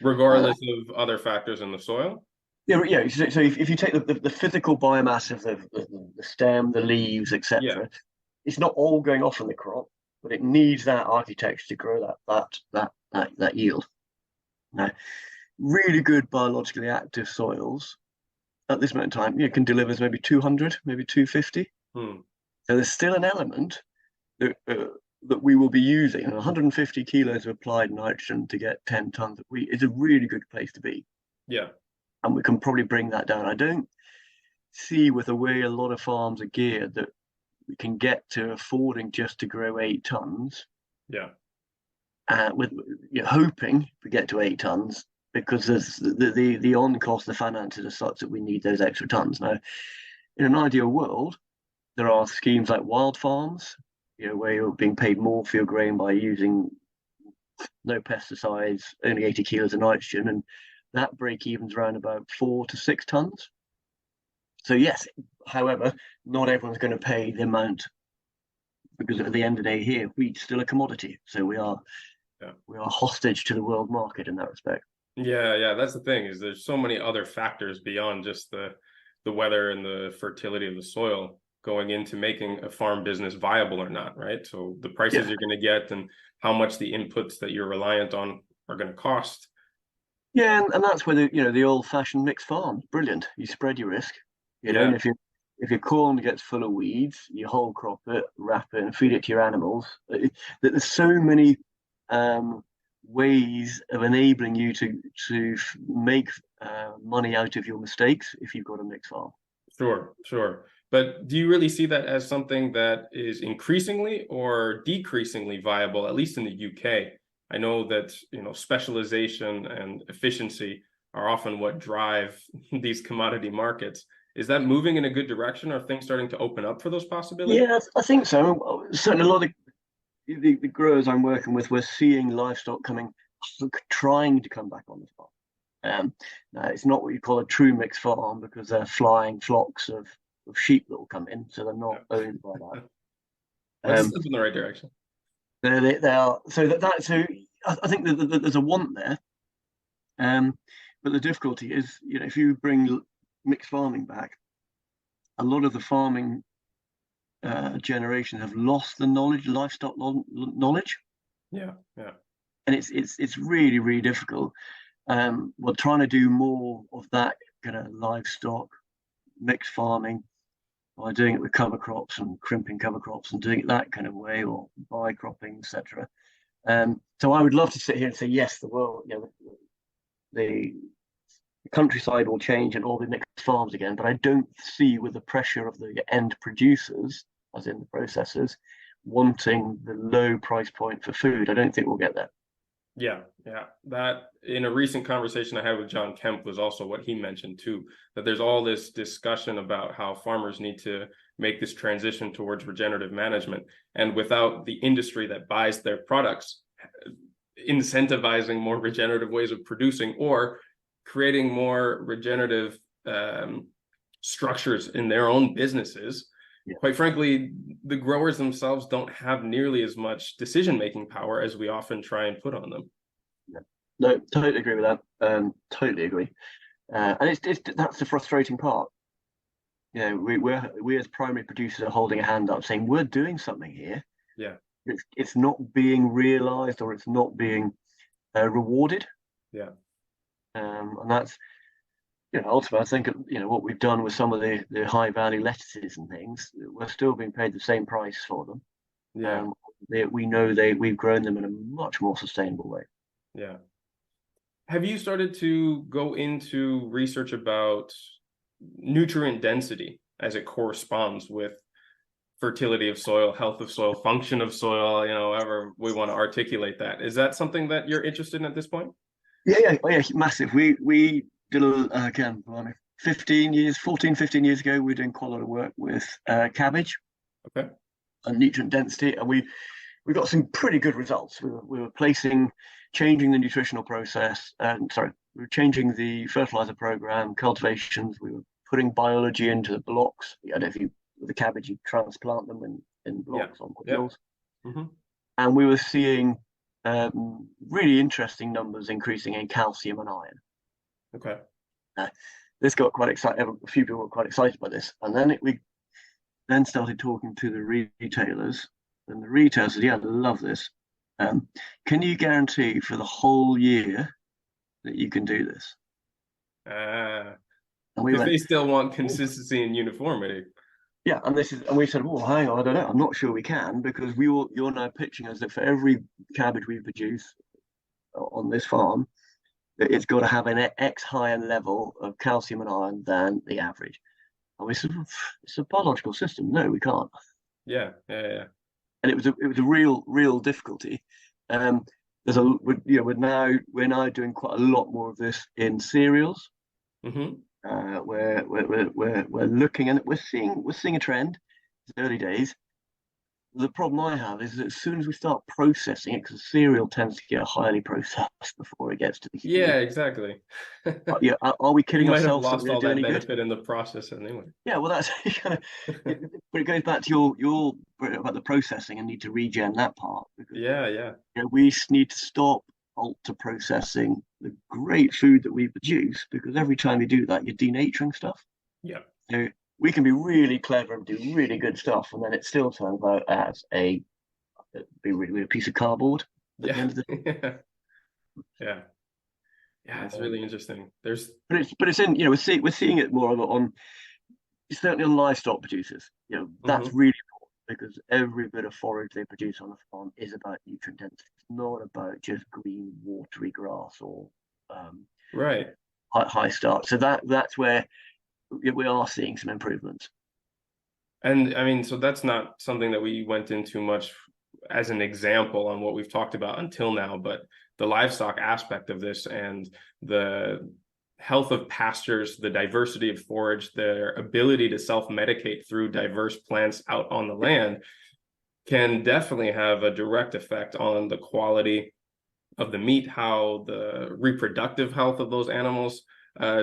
Regardless of other factors in the soil? Yeah. So if you take the physical biomass of the stem, the leaves, etc., it's not all going off in the crop. but it needs that architecture to grow that yield. Now, really good biologically active soils at this moment in time, can deliver maybe 200, maybe 250. Hmm. So there's still an element that we will be using. 150 kilos of applied nitrogen to get 10 tons of wheat is a really good place to be. Yeah. And we can probably bring that down. I don't see, with the way a lot of farms are geared, that we can get to affording just to grow 8 tons. Yeah. With hoping we get to 8 tons, because there's the on cost, the finances are such that we need those extra tons. Now, in an ideal world, there are schemes like wild farms, where you're being paid more for your grain by using no pesticides, only 80 kilos of nitrogen, and that break even's around about 4 to 6 tons. So yes, however, not everyone's going to pay the amount, because at the end of the day here, wheat's still a commodity. So we are hostage to the world market in that respect. Yeah, that's the thing, is there's so many other factors beyond just the weather and the fertility of the soil going into making a farm business viable or not, right? So the prices you're going to get and how much the inputs that you're reliant on are going to cost. Yeah, and that's where the old-fashioned mixed farm, brilliant. You spread your risk, and if your corn gets full of weeds, you whole crop it, wrap it, and feed it to your animals. There's so many ways of enabling you to make money out of your mistakes if you've got a mixed farm. Sure. But do you really see that as something that is increasingly or decreasingly viable, at least in the UK? I know that, specialization and efficiency are often what drive these commodity markets. Is that moving in a good direction? Are things starting to open up for those possibilities? Yeah, I think so. Certainly a lot of the growers I'm working with, we're seeing livestock trying to come back on the farm. It's not what you call a true mixed farm, because they're flying flocks of sheep that will come in, so they're not owned by that. That's a step in the right direction. They are. So I think that there's a want there. But the difficulty is, if you bring mixed farming back, a lot of the farming generations have lost the livestock knowledge. Yeah. And it's really, really difficult. We're trying to do more of that kind of livestock mixed farming by doing it with cover crops and crimping cover crops and doing it that kind of way, or by cropping, etc. So I would love to sit here and say, yes, the world, the countryside will change and all the mixed farms again, but I don't see, with the pressure of the end producers, as in the processors, wanting the low price point for food. I don't think we'll get there. Yeah. That, in a recent conversation I had with John Kemp, was also what he mentioned too, that there's all this discussion about how farmers need to make this transition towards regenerative management. And without the industry that buys their products incentivizing more regenerative ways of producing, or creating more regenerative structures in their own businesses, quite frankly, the growers themselves don't have nearly as much decision-making power as we often try and put on them. No, totally agree with that. Totally agree. And it's that's the frustrating part. We as primary producers are holding a hand up, saying we're doing something here. Yeah. It's not being realized, or it's not being rewarded. Yeah. And that's, ultimately, I think, what we've done with some of the high value lettuces and things, we're still being paid the same price for them. Yeah. We know we've grown them in a much more sustainable way. Yeah. Have you started to go into research about nutrient density as it corresponds with fertility of soil, health of soil, function of soil, however we want to articulate that? Is that something that you're interested in at this point? Yeah, massive. We did again, 15 years ago, we were doing quite a lot of work with cabbage. Okay. And nutrient density, and we got some pretty good results. We were changing the nutritional process, we were changing the fertilizer program, cultivations. We were putting biology into the blocks. I don't know if with the cabbage, you transplant them in blocks on hills. Mm-hmm. And we were seeing really interesting numbers increasing in calcium and iron. Okay. This got quite excited. A few people were quite excited by this, and then we started talking to the retailers And the retailer said, yeah, I love this. Can you guarantee for the whole year that you can do this? Ah, And we because went, they still want oh, consistency and uniformity. yeah. And we said, well, hang on, I don't know. I'm not sure we can, because you're now pitching us that for every cabbage we produce on this farm, that it's got to have an X higher level of calcium and iron than the average. And we said, it's a biological system. No, we can't. Yeah, yeah, yeah. And it was a real difficulty. There's we're now doing quite a lot more of this in cereals. Mm-hmm. We're looking, and we're seeing a trend. It's early days. The problem I have is that as soon as we start processing it, because cereal tends to get highly processed before it gets to the Yeah, human. exactly. Yeah, are we You kidding might have ourselves that lost we're all doing that any good? benefit in the process anyway. Yeah, well, that's kind of, but it goes back to your about the processing and need to regen that part, because Yeah, yeah, we need to stop ultra processing the great food that we produce, because every time you do that, you're denaturing stuff. yeah. So we can be really clever and do really good stuff, and then it still turns out as a piece of cardboard at the Yeah, end of the yeah, yeah, yeah. It's really interesting. There's, but it's in we're seeing it more on certainly on livestock producers. That's mm-hmm. really important, because every bit of forage they produce on a farm is about nutrient density. It's not about just green watery grass or um, Right. high starch. So that's where we are seeing some improvements. And I mean, so that's not something that we went into much as an example on what we've talked about until now, but the livestock aspect of this and the health of pastures, the diversity of forage, their ability to self-medicate through diverse plants out on the land can definitely have a direct effect on the quality of the meat, how the reproductive health of those animals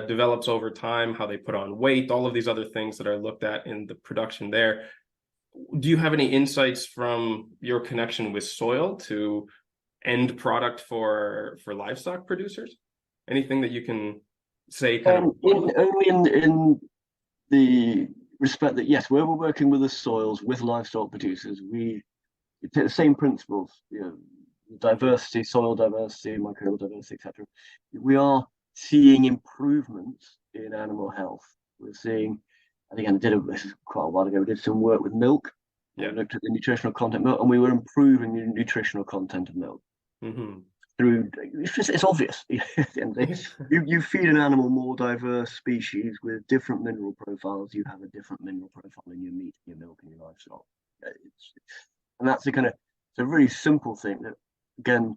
develops over time, how they put on weight, all of these other things that are looked at in the production there. Do you have any insights from your connection with soil to end product for livestock producers? Anything that you can say kind of? Only in the respect that, yes, where we're working with the soils with livestock producers, we take the same principles, diversity, soil diversity, microbial diversity, etc. We are seeing improvements in animal health. We're seeing, I think this is quite a while ago, we did some work with milk. Yeah. We looked at the nutritional content of milk, and we were improving the nutritional content of milk. Mm-hmm. It's obvious. You feed an animal more diverse species with different mineral profiles, you have a different mineral profile in your meat, your milk, and your livestock. And that's it's a really simple thing that, again,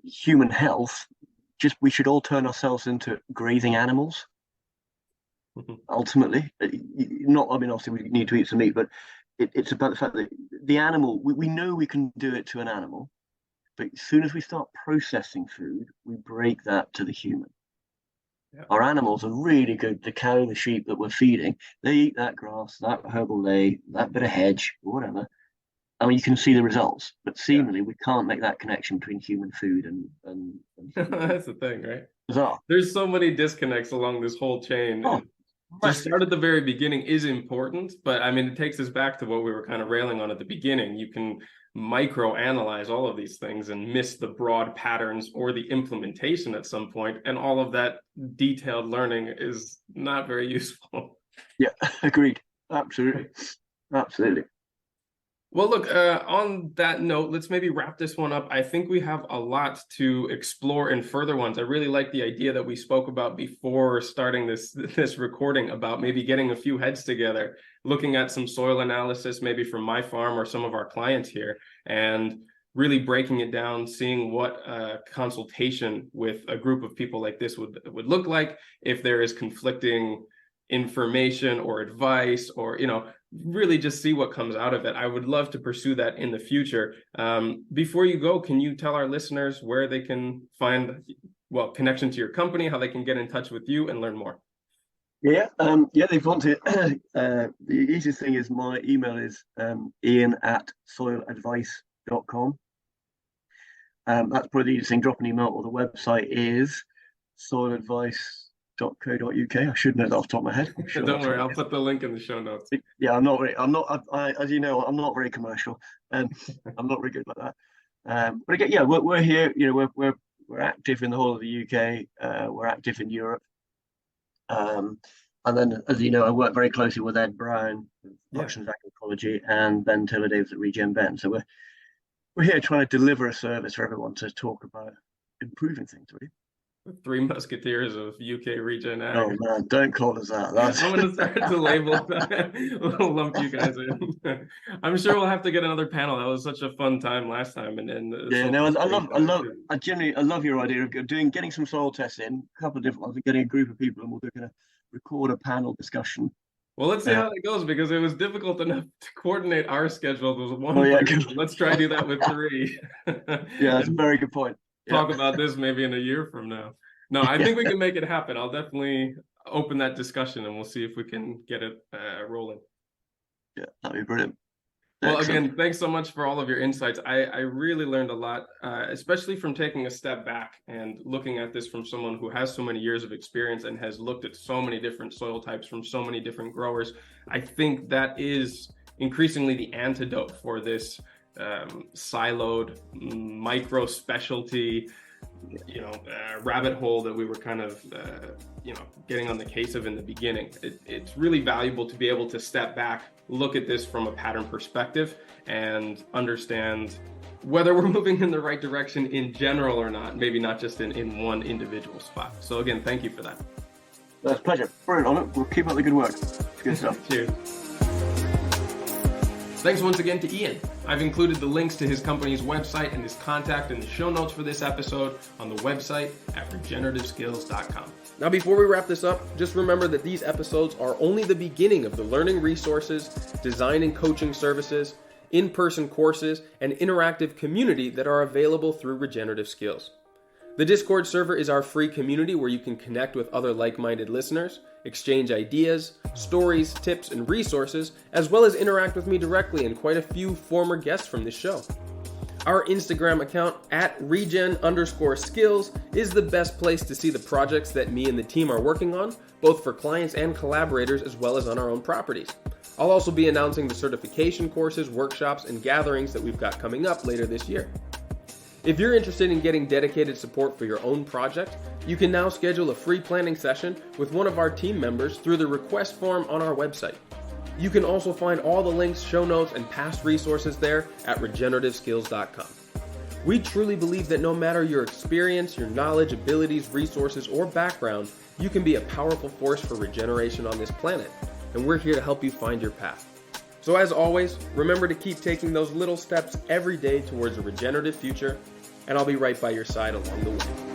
human health, we should all turn ourselves into grazing animals. Mm-hmm. Ultimately, not, I mean, obviously we need to eat some meat, but it's about the fact that the animal, we know we can do it to an animal, but as soon as we start processing food, we break that to the human. Yeah. Our animals are really good. The cow, the sheep that we're feeding, they eat that grass, that herbal lay, that bit of hedge, or whatever. I mean, you can see the results, but seemingly we can't make that connection between human food and That's the thing, right? Bizarre. There's so many disconnects along this whole chain. Oh, to start at the very beginning is important, but I mean, it takes us back to what we were kind of railing on at the beginning. You can micro analyze all of these things and miss the broad patterns or the implementation at some point, and all of that detailed learning is not very useful. Yeah, agreed. Absolutely. Absolutely. Well, look, on that note, let's maybe wrap this one up. I think we have a lot to explore in further ones. I really like the idea that we spoke about before starting this recording about maybe getting a few heads together, looking at some soil analysis, maybe from my farm or some of our clients here, and really breaking it down, seeing what a consultation with a group of people like this would look like, if there is conflicting information or advice, or really just see what comes out of it. I would love to pursue that in the future. Before you go, can you tell our listeners where they can find connection to your company, how they can get in touch with you and learn more? Yeah, they want to. The easiest thing is my email is ian@soiladvice.com. That's probably the easiest thing. Drop an email, or the website is soiladvice I should know that off the top of my head. Sure Don't worry, I'll put the link in the show notes. Yeah, as you know, I'm not very commercial, and I'm not very good like that. But again, yeah, we're here. We're active in the whole of the UK. We're active in Europe. And then, as you know, I work very closely with Ed Brown, Functions Ecology, and Ben Taylor Davis at Regen Ben. So we're here trying to deliver a service for everyone to talk about improving things, really. The Three Musketeers of UK Regen Ag. Oh man, don't call us that. I'm going to start to label that. We'll lump you guys in. I'm sure we'll have to get another panel. That was such a fun time last time. I love your idea of getting some soil tests in, a couple of different ones, and getting a group of people, and we're going to record a panel discussion. Well, let's see how that goes, because it was difficult enough to coordinate our schedules with one. Let's try to do that with three. Yeah, that's a very good point. Talk about this maybe in a year from now. No, I think we can make it happen. I'll definitely open that discussion, and we'll see if we can get it rolling. Yeah, that'd be brilliant. Well, again, thanks so much for all of your insights. I really learned a lot, especially from taking a step back and looking at this from someone who has so many years of experience and has looked at so many different soil types from so many different growers. I think that is increasingly the antidote for this siloed micro specialty rabbit hole that we were kind of getting on the case of in the beginning. It's really valuable to be able to step back, look at this from a pattern perspective, and understand whether we're moving in the right direction in general or not, maybe not just in one individual spot. So again, thank you for that. That's a pleasure. Brilliant. We'll keep up the good work. Good stuff. Cheers. Thanks once again to Ian. I've included the links to his company's website and his contact in the show notes for this episode on the website at regenerativeskills.com. Now, before we wrap this up, just remember that these episodes are only the beginning of the learning resources, design and coaching services, in-person courses, and interactive community that are available through Regenerative Skills. The Discord server is our free community where you can connect with other like-minded listeners, exchange ideas, stories, tips, and resources, as well as interact with me directly and quite a few former guests from this show. Our Instagram account at regen_skills is the best place to see the projects that me and the team are working on, both for clients and collaborators, as well as on our own properties. I'll also be announcing the certification courses, workshops, and gatherings that we've got coming up later this year. If you're interested in getting dedicated support for your own project, you can now schedule a free planning session with one of our team members through the request form on our website. You can also find all the links, show notes, and past resources there at regenerativeskills.com. We truly believe that no matter your experience, your knowledge, abilities, resources, or background, you can be a powerful force for regeneration on this planet, and we're here to help you find your path. So as always, remember to keep taking those little steps every day towards a regenerative future, and I'll be right by your side along the way.